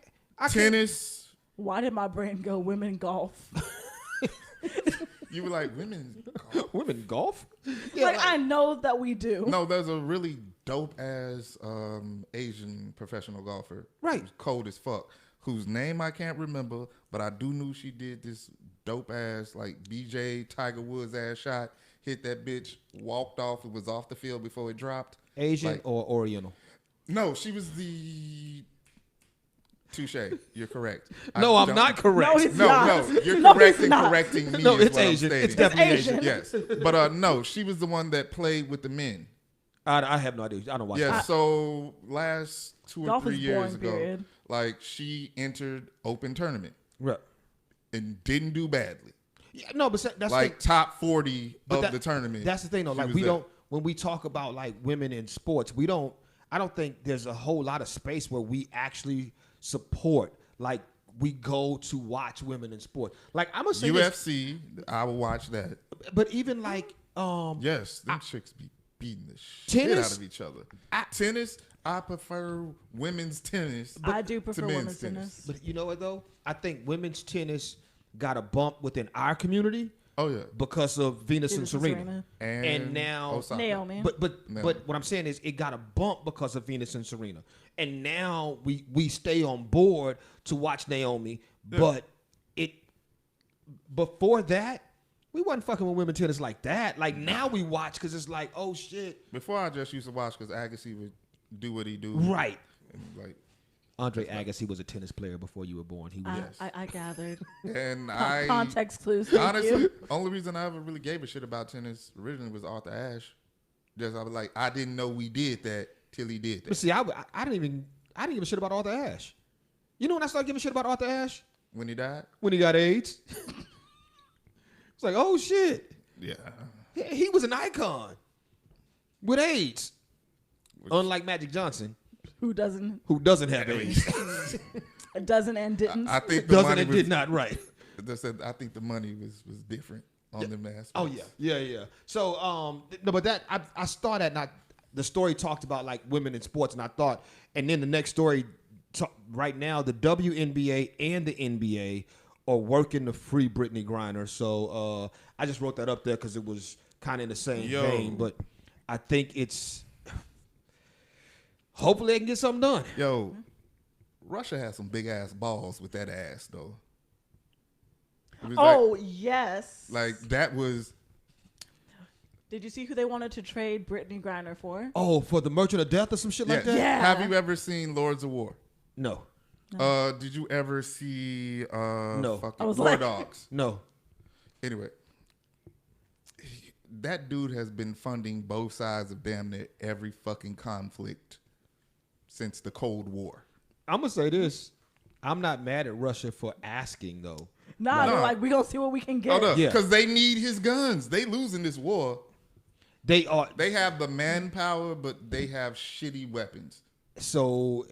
C: Tennis.
B: Why did my brain go women golf?
C: You were like, women golf?
A: Women golf?
B: Like, I know that we do.
C: No, there's a really dope ass Asian professional golfer.
A: Right.
C: Who's cold as fuck. Whose name I can't remember, but I do know she did this dope ass like BJ Tiger Woods ass shot. Hit that bitch, walked off. It was off the field before it dropped.
A: Asian
C: Like,
A: or Oriental?
C: no, she was the. Touche. You're correct.
A: No, I'm not correct.
B: No, it's
C: No,
B: not.
C: no, you're
B: No,
C: correct
B: it's
C: in
B: not.
C: correcting me.
A: No,
C: is
A: it's
C: what I'm
A: Asian.
C: stating.
A: It's definitely
B: Asian.
A: Asian.
C: Yes, but no, she was the one that played with the men.
A: I have no idea. I don't watch
C: Yeah,
A: it.
C: so last 2 or
B: Golf
C: 3
B: is
C: years
B: boring,
C: ago,
B: period.
C: like she entered open tournament
A: Right.
C: and didn't do badly.
A: Yeah, no, but that's
C: Like top 40
A: But
C: of
A: that-
C: the tournament.
A: That's the thing, though.
C: she
A: Like,
C: was
A: we
C: there.
A: don't, when we talk about like women in sports, I don't think there's a whole lot of space where we actually support. Like, we go to watch women in sport. Like, I'm gonna say this,
C: UFC. I will watch that.
A: but even like,
C: Yes, them chicks be beating the shit
A: Tennis?
C: out of each other. Tennis. I prefer women's tennis.
B: I do prefer
C: to men's
B: women's tennis.
A: but you know what though? I think women's tennis got a bump within our community
C: Oh yeah.
A: because of Venus and
B: Venus and
A: Serena.
B: Serena.
A: And now
C: Osaka.
B: Naomi.
A: But
C: No.
A: what I'm saying is it got a bump because of Venus and Serena. And now we stay on board to watch Naomi.
C: Yeah.
A: But before that, we wasn't fucking with women tennis like that. Like now we watch because it's like, oh shit.
C: Before I just used to watch because Agassi would do what he do.
A: Right.
C: And like,
A: Andre Agassi was a tennis player before you were born. He was.
B: I gathered.
C: and
B: Context clues. Thank
C: honestly,
B: you.
C: only reason I ever really gave a shit about tennis originally was Arthur Ashe. Just I was like, I didn't know we did that till he did that.
A: But see, I didn't give a shit about Arthur Ashe. You know when I started giving a shit about Arthur Ashe?
C: When he died?
A: When he got AIDS. It's like, oh shit.
C: Yeah.
A: He was an icon with AIDS. Unlike Magic Johnson,
B: Who doesn't?
A: who doesn't have AIDS.
B: Doesn't and didn't.
C: I think the
A: Doesn't
C: money
A: and
C: was,
A: did not, right.
C: I think the money was different on them aspects.
A: Oh yeah. So no, but that I started not the story talked about like women in sports, and I thought, and then the next story right now the WNBA and the NBA are working to free Brittany Griner. So I just wrote that up there because it was kind of in the same vein, but I think it's hopefully they can get something done.
C: Yo, Russia has some big ass balls with that ass though. It was
B: Oh yes.
C: like that was.
B: Did you see who they wanted to trade Brittany Griner for?
A: Oh, for the Merchant of Death or some shit like that?
B: Yeah.
C: Have you ever seen Lords of War?
A: No.
C: Did you ever see
A: No.
C: fucking
B: I was
C: War
B: like-
C: Dogs?
A: No.
C: Anyway, that dude has been funding both sides of damn near every fucking conflict since the Cold War.
A: I'm gonna say this. I'm not mad at Russia for asking though.
B: Nah, they're
C: Nah.
B: like, we gonna see what we can get.
C: Oh no,
A: Yeah.
C: because they need his guns. They losing this war.
A: They are
C: They have the manpower, but they have shitty weapons.
A: so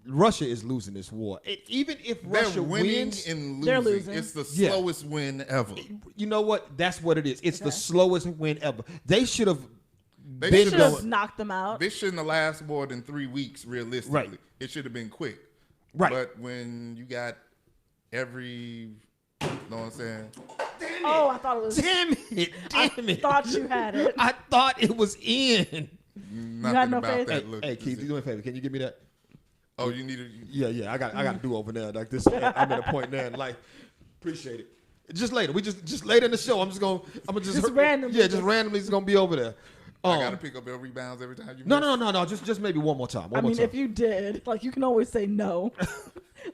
A: Russia is losing this war. Even if
C: They're
A: Russia
C: winning
A: wins,
C: and losing.
B: They're losing.
C: It's the
A: Yeah.
C: slowest win ever.
A: you know what? That's what it is. It's the
B: Okay.
A: slowest win ever. They should have
C: They
A: been
B: Should have
A: going
B: knocked them out.
C: This shouldn't have lasted more than 3 weeks, realistically.
A: Right.
C: It should have been quick.
A: right.
C: But when you got you know what I'm saying?
B: Oh, I thought it was.
A: Damn it! Damn it!
B: Thought you had it.
A: I thought it was in.
C: Nothing
B: had no
C: about
B: faith?
C: that
A: Hey,
C: look.
A: hey, Keith, do me a favor. Can you give me that?
C: Oh, you need to.
A: Yeah. I got to do over there. Like this, I'm at a point now. Like, appreciate it. Just later. We just later in the show. I'm just
B: randomly.
A: Yeah, just randomly. It's gonna be over there.
C: I gotta pick up your rebounds every time you.
A: No,
C: miss.
A: Just maybe one more time.
B: I
A: One more
B: mean,
A: time.
B: if you did, like, you can always say no.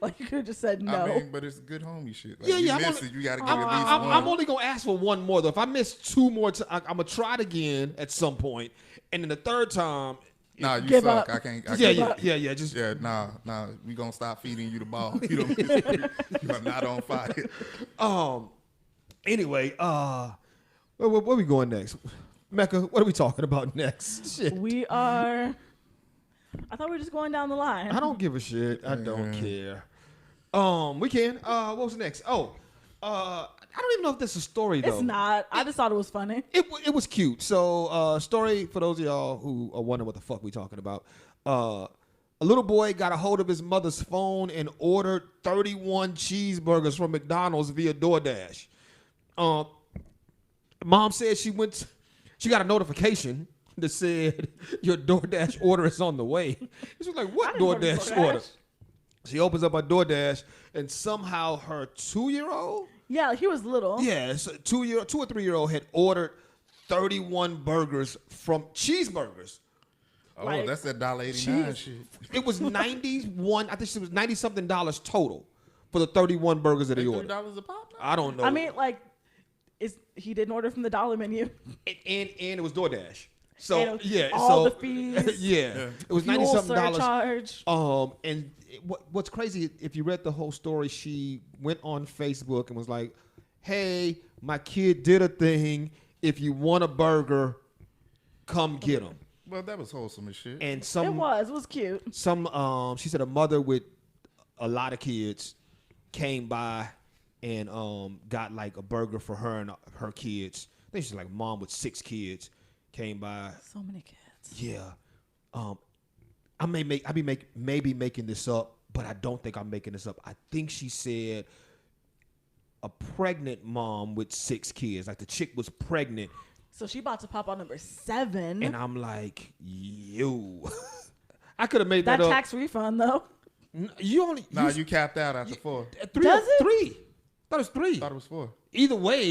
B: Like, you could have just said no.
C: I mean, but it's good homie shit. Like,
A: Yeah,
C: you
A: I'm
C: miss
A: only-
C: it, you gotta give
A: I'm,
C: at least
A: I'm-
C: one.
A: I'm only gonna ask for one more though. If I miss two more, I'm gonna try it again at some point, and then the third time,
C: Nah, you
B: Give
C: suck.
B: up.
C: I can't.
A: yeah. Just
C: Yeah, nah. We gonna stop feeding you the ball. You don't. You are not on fire.
A: anyway, where we going next? Mecca, what are we talking about next? Shit.
B: We are. I thought we were just going down the line.
A: I don't give a shit. I don't care. We can. What was next? I don't even know if this is a story though.
B: It's not. I just thought it was funny.
A: It was cute. So, story for those of y'all who are wondering what the fuck we talking about. A little boy got a hold of his mother's phone and ordered 31 cheeseburgers from McDonald's via DoorDash. Mom said she got a notification that said your DoorDash order is on the way. She was like, "What
B: I didn't order
A: DoorDash
B: DoorDash.
A: order?" She opens up her DoorDash and somehow her 2-year-old.
B: Yeah, he was little.
A: Yeah, so 2 or 3-year-old had ordered 31 burgers from cheeseburgers.
C: Oh,
B: Like,
C: that's that $1.89
B: jeez.
C: shit.
A: It was 91. I think it was 90 something dollars total for the 31 burgers that he ordered.
C: $3 a pop.
A: I don't know.
B: I mean, like, he didn't order from the dollar menu.
A: and it was DoorDash. So
B: And
A: yeah,
B: all
A: so
B: the fees,
A: yeah, it was 90
B: fuel
A: something dollars.
B: surcharge.
A: And what's crazy, if you read the whole story, she went on Facebook and was like, "Hey, my kid did a thing. If you want a burger, come get them."
C: Well, that was wholesome as shit.
A: And
B: It was cute.
A: she said a mother with a lot of kids came by and got like a burger for her and her kids. I think she's like a mom with 6 kids came by.
B: So many kids.
A: Yeah. I may be making this up, but I don't think I'm making this up. I think she said a pregnant mom with 6 kids. Like the chick was pregnant.
B: So she about to pop out number 7.
A: And I'm like, yo. I could have made that up.
B: tax refund though.
C: You capped out after 4.
A: 3.
B: Does it?
A: 3. Thought it was 3.
C: Thought it was 4.
A: Either way,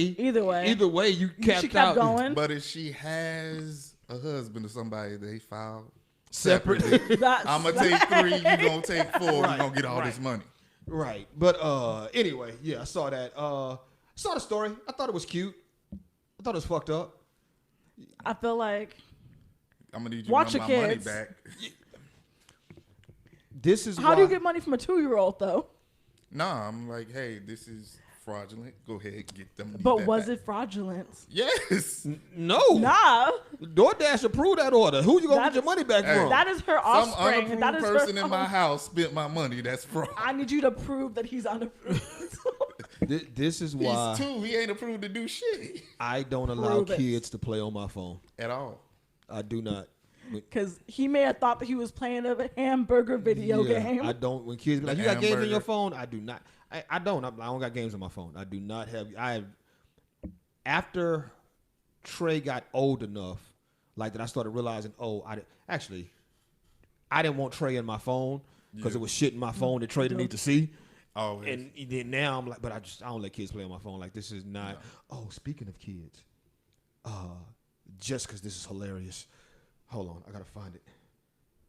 A: you capped
B: she kept
A: out.
B: going.
C: But if she has a husband or somebody, they filed
A: Separately.
C: I'm gonna take 3. You gonna take 4.
A: Right,
C: You gonna get all this money.
A: Right. But anyway, yeah, I saw that. Saw the story. I thought it was cute. I thought it was fucked up.
B: I feel like
C: I'm gonna need you
B: watch
C: to
B: your
C: run my money
B: kids.
C: back.
A: This is
B: How do you get money from a 2-year-old though?
C: Nah, I'm like, hey, this is fraudulent. Go ahead and get them.
B: But was it fraudulent?
C: Yes.
A: No.
B: Nah.
A: DoorDash approved that order. Who you gonna
B: That
A: get your
B: is-
A: money back
C: Hey.
A: from?
B: That is her
C: Some
B: offspring.
C: unapproved
B: That is
C: person
B: her
C: in my house spent my money. That's fraud.
B: I need you to prove that he's unapproved.
A: This is why
C: He's 2. He ain't approved to do shit
A: I don't allow
B: Prove it.
A: kids to play on my phone.
C: at all.
A: I do not.
B: Because he may have thought that he was playing a hamburger video game.
A: I don't. When kids be like,
C: The
A: "You got games on your
C: hamburger.
A: phone?" I do not. I don't. I don't got games on my phone. I do not have. After Trey got old enough, like that, I started realizing, I didn't want Trey in my phone because it was shit in my phone that Trey didn't need to see.
C: Oh,
A: And then now I'm like, but I don't let kids play on my phone. Like this is not. No. Oh, speaking of kids, just because this is hilarious. Hold on, I gotta find it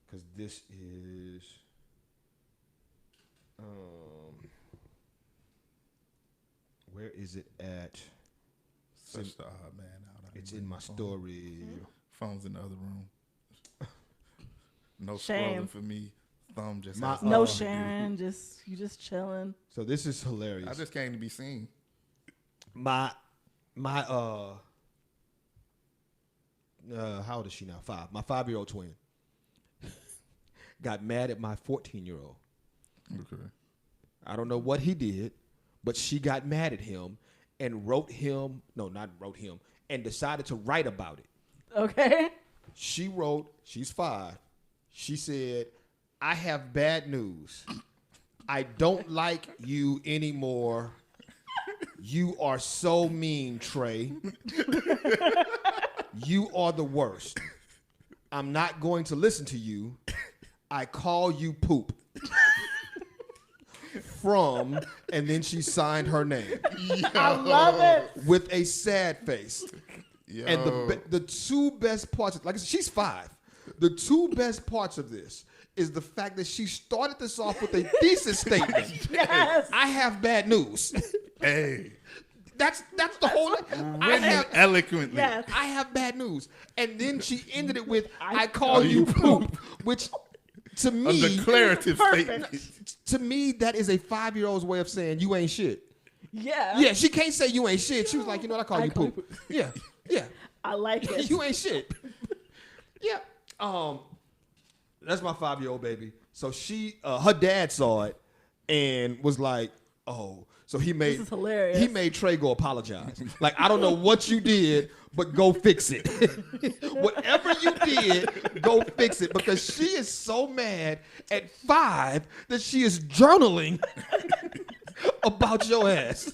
A: because this is. Where is it at?
C: such the odd man out.
A: It's in my story.
C: Phone's in the other room. No
B: Shame.
C: scrolling for me. Thumb just.
A: My-
C: has
B: No
C: something to do.
B: sharing, you just chilling.
A: So this is hilarious.
C: I just came to be seen.
A: my how old is she now? 5. My 5-year-old twin got mad at my 14-year-old.
C: Okay.
A: I don't know what he did, but she got mad at him and and decided to write about it.
B: Okay.
A: She wrote, she's 5. She said, "I have bad news. I don't like you anymore. You are so mean, Trey. You are the worst. I'm not going to listen to you. I call you poop." From, and then she signed her name
B: I love it.
A: with a sad face.
C: Yo.
A: And the 2 best parts, like I said, she's 5. The 2 best parts of this is the fact that she started this off with a thesis statement.
B: Yes.
A: I have bad news.
C: Hey.
A: That's the whole.
C: Eloquently.
B: Yes.
A: I have bad news, and then she ended it with "I
B: call
A: call you poop," which to
C: A
A: me,
C: declarative
B: Perfect.
C: statement.
A: to me, that is a 5-year-old's way of saying you ain't shit.
B: Yeah.
A: Yeah, she can't say you ain't shit. She was like, you know what, I call you
B: call you
A: poop. Yeah, yeah.
B: I like it.
A: You ain't shit. Yeah. That's my 5-year-old baby. So she, her dad saw it and was like, oh. So he made
B: This is hilarious.
A: He made Trey go apologize. Like, I don't know what you did, but go fix it. Whatever you did, go fix it. Because she is so mad at 5 that she is journaling about your ass.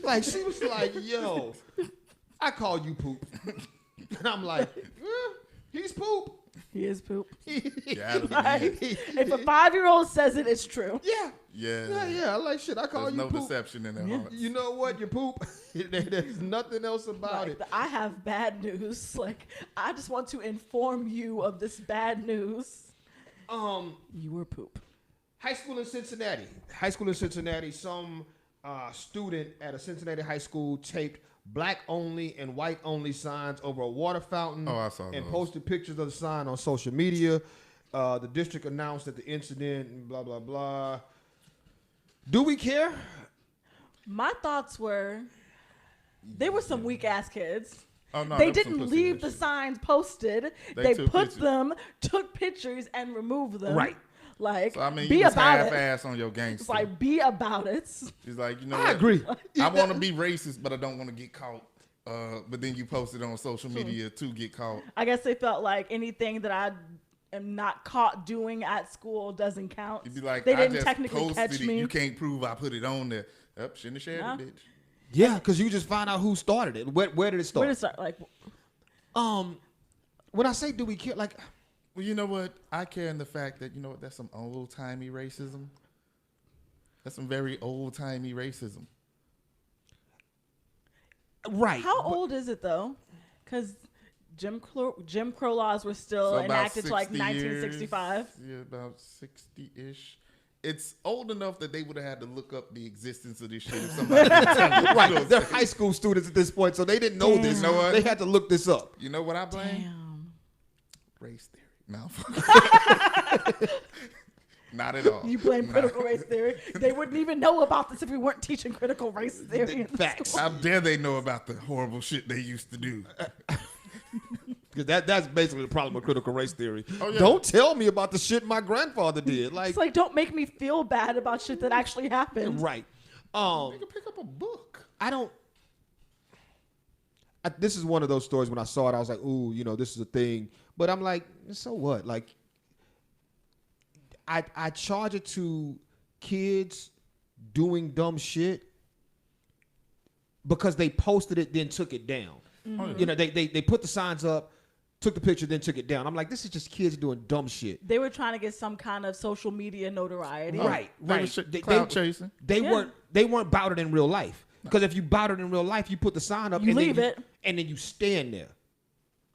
A: Like, she was like, yo, I call you poop. And I'm like, he's poop.
B: He is poop.
C: Yeah,
B: Like, if a 5-year-old says it, it's true.
A: Yeah.
C: yeah.
A: Yeah, I like shit. I call
C: There's
A: you
C: no
A: poop.
C: deception in their hearts.
A: You know what? You poop. There's nothing else about
B: Like,
A: it.
B: I have bad news. Like, I just want to inform you of this bad news. You were poop.
A: High school in Cincinnati. Some student at a Cincinnati high school taped black only and white only signs over a water fountain.
C: Oh, I saw
A: and
C: those.
A: posted pictures of the sign on social media. The district announced that the incident and blah, blah, blah. Do we care?
B: My thoughts were, they were some weak ass kids.
C: Oh, no,
B: They
C: that was some
B: didn't
C: pussy
B: leave
C: ass
B: the
C: shit.
B: signs posted.
C: They
B: They
C: took
B: put
C: pictures.
B: them, took pictures, and removed them.
A: Right.
B: Like,
C: So, I mean,
B: be
C: you was
B: about it.
C: half-ass on your gangster.
B: It's like, be about it.
C: She's like, you know
A: I
C: what?
A: agree.
C: I want to be racist, but I don't want to get caught. But then you post it on social media to get caught.
B: I guess they felt like anything that I am not caught doing at school doesn't count.
C: You'd be like,
B: they
C: I
B: didn't
C: just
B: technically
C: posted
B: catch
C: it.
B: me.
C: You can't prove I put it on there. Yep, shouldn't have shared
B: No.
C: it, bitch.
A: Yeah, because you just find out who started it. Where did it start?
B: Where did it start? Like,
A: When I say do we care, like,
C: Well, you know what? I care in the fact that, you know what, that's some old-timey racism. That's some very old-timey racism.
A: right?
B: how old is it though? Because Jim Crow laws were still
C: So about
B: enacted to like
C: 60 years.
B: 1965.
C: Yeah, about 60-ish. It's old enough that they would have had to look up the existence of this shit if somebody didn't tell them.
A: Right, they're high school students at this point, so they didn't know this.
C: You know what?
A: They had to look this up.
C: You know what I blame?
B: Damn.
C: Race theory. No. Not at all.
B: You blame critical race theory. They wouldn't even know about this if we weren't teaching critical race theory. In the
A: Facts.
B: school.
C: How dare they know about the horrible shit they used to do?
A: Because that's basically the problem with critical race theory.
C: Oh, yeah.
A: Don't tell me about the shit my grandfather did. Like,
B: It's like, don't make me feel bad about shit that actually happened.
A: right.
C: You can pick up a book.
A: I don't. This is one of those stories when I saw it, I was like, ooh, you know, this is a thing. But I'm like, so what? Like, I charge it to kids doing dumb shit because they posted it, then took it down.
B: Mm-hmm.
A: You know, they put the signs up, took the picture, then took it down. I'm like, this is just kids doing dumb shit.
B: They were trying to get some kind of social media notoriety.
A: Right,
C: They
A: right.
C: were cloud chasing.
A: They
B: Yeah.
A: weren't about it in real life. Because if you bought it in real life, you put the sign up,
B: You
A: and
B: leave
A: then
B: it.
A: and then you stand there,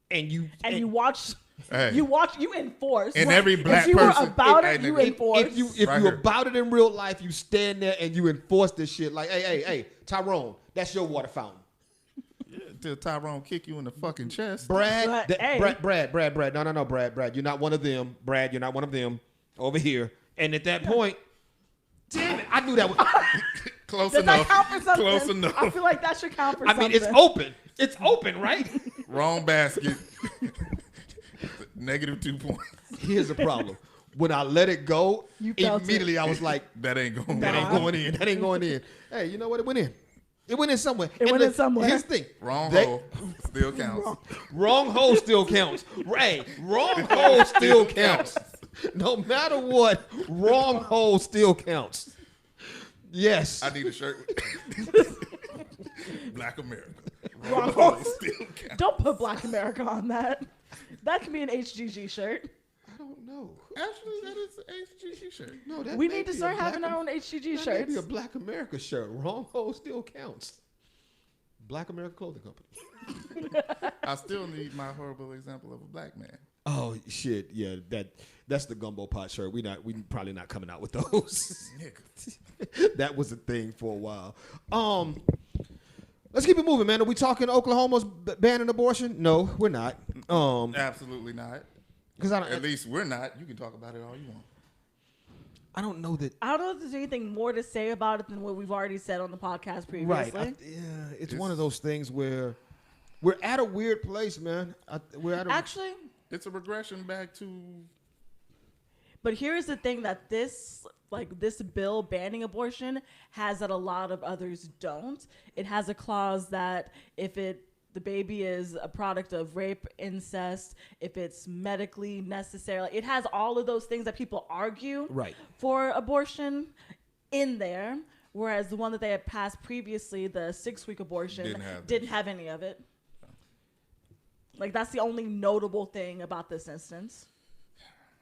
A: and you
B: watch.
C: Hey.
B: You enforce.
C: And every black
B: if you
C: person-
B: were about
C: Hey,
B: it, you
C: nigga,
B: enforce.
A: if
C: Right
A: you
C: here.
A: about it in real life, you stand there and you enforce this shit. Like, hey, Tyrone, that's your water fountain.
C: Until Tyrone kick you in the fucking chest.
A: Brad,
B: But, hey.
A: Brad. No, Brad. You're not one of them. Brad, you're not one of them. Over here. And at that point, damn it, I knew that was.
C: Close
B: Does
C: enough.
B: that count for something?
C: Close enough.
B: I feel like that should count for
A: I
B: something.
A: mean, it's open. It's open, right?
C: Wrong basket. Negative 2 points.
A: Here's the problem. When I let it go,
B: You felt
A: immediately
B: it.
A: I was like,
C: That ain't going
A: that ain't
C: on.
A: going in. That ain't going in. Hey, you know what? It went in. It went in somewhere.
B: It went in somewhere.
A: Here's the thing.
C: Wrong
A: They-
C: hole. Still counts.
A: Wrong hole still counts. Right. Wrong hole still counts. No matter what, wrong hole still counts. Yes.
C: I need a shirt. Black America.
B: Wrong
C: hole
B: hole.
C: still counts.
B: Don't put Black America on that. That can be an HGG shirt.
A: I don't know.
C: Actually, that is an HGG shirt.
A: No, that
B: We
A: may
B: need to
A: be a
B: start
A: Black
B: having our own HGG
A: That may
B: shirts.
A: be a Black America shirt. Wrong hole still counts. Black America Clothing Company.
C: I still need my horrible example of a black man.
A: Oh shit! Yeah, that's the gumbo pot shirt. We probably not coming out with those.
C: Nigga.
A: That was a thing for a while. Let's keep it moving, man. Are we talking Oklahoma's banning abortion? No, we're not.
C: Absolutely not.
A: Because
C: At least we're not. You can talk about it all you want.
A: I don't know that.
B: I don't know if there's anything more to say about it than what we've already said on the podcast previously.
A: Right. It's one of those things where we're at a weird place, man.
B: Actually,
C: It's a regression back to
B: but here's the thing that this bill banning abortion has that a lot of others don't. It has a clause that if the baby is a product of rape, incest, if it's medically necessary, it has all of those things that people argue
A: Right.
B: for abortion in there. Whereas the one that they had passed previously, the 6-week abortion, didn't have any of it. Like, that's the only notable thing about this instance.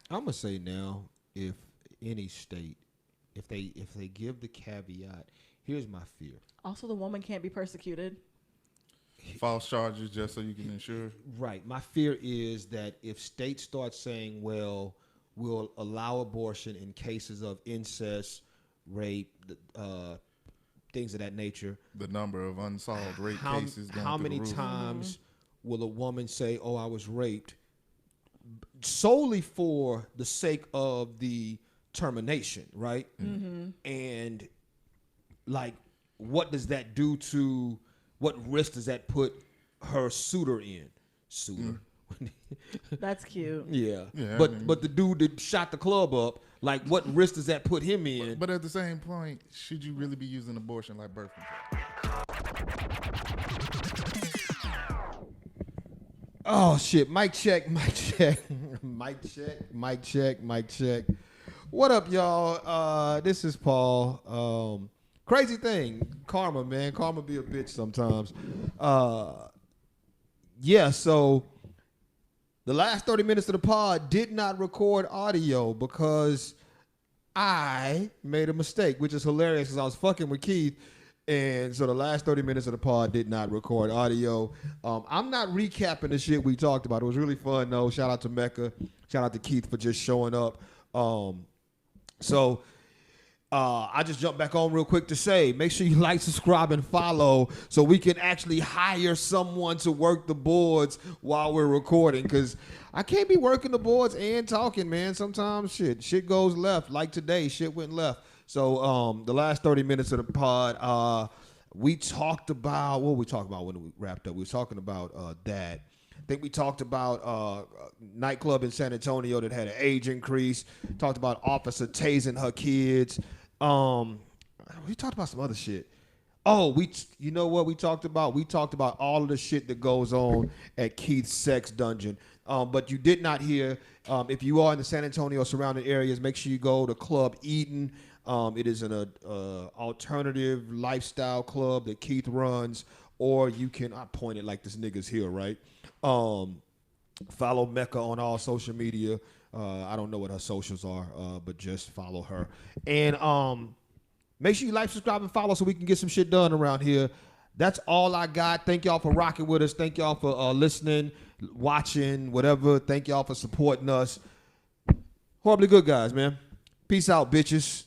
A: I'm gonna say now, if any state, if they give the caveat, here's my fear.
B: Also, the woman can't be persecuted.
C: false charges just so you can ensure.
A: Right. My fear is that if states start saying, well, we'll allow abortion in cases of incest, rape, things of that nature.
C: The number of unsolved rape cases going
A: how
C: through
A: many
C: the roof.
A: times will a woman say, oh, I was raped, solely for the sake of the termination, right?
B: Mm-hmm.
A: And like, what does that do to, what risk does that put her suitor in? Suitor.
B: That's cute.
A: Yeah.
C: Yeah,
A: but
C: I mean-
A: but the dude that shot the club up, like, what risk does that put him in?
C: But at the same point, should you really be using abortion like birth control?
A: Oh shit! Mic check, mic check, mic check, mic check, mic check. What up, y'all? This is Paul. Crazy thing, karma, man. Karma be a bitch sometimes. Yeah, so the last 30 minutes of the pod did not record audio because I made a mistake, which is hilarious because I was fucking with Keith. And so the last 30 minutes of the pod did not record audio. I'm not recapping the shit we talked about. It was really fun, though. Shout out to Mecca. Shout out to Keith for just showing up. I just jumped back on real quick to say, make sure you like, subscribe, and follow so we can actually hire someone to work the boards while we're recording, because I can't be working the boards and talking, man. Sometimes shit goes left. Like today, shit went left. So the last 30 minutes of the pod, we talked about, what we talked about when we wrapped up? We were talking about Dad. I think we talked about nightclub in San Antonio that had an age increase. Talked about officer tasing her kids. We talked about some other shit. Oh, you know what we talked about? We talked about all of the shit that goes on at Keith's sex dungeon. But you did not hear, if you are in the San Antonio surrounding areas, make sure you go to Club Eden. It is an alternative lifestyle club that Keith runs. Or you can, I pointed like this nigga's here, right? Follow Mecca on all social media. I don't know what her socials are, but just follow her. And make sure you like, subscribe, and follow so we can get some shit done around here. That's all I got. Thank y'all for rocking with us. Thank y'all for listening, watching, whatever. Thank y'all for supporting us. Horribly good guys, man. Peace out, bitches.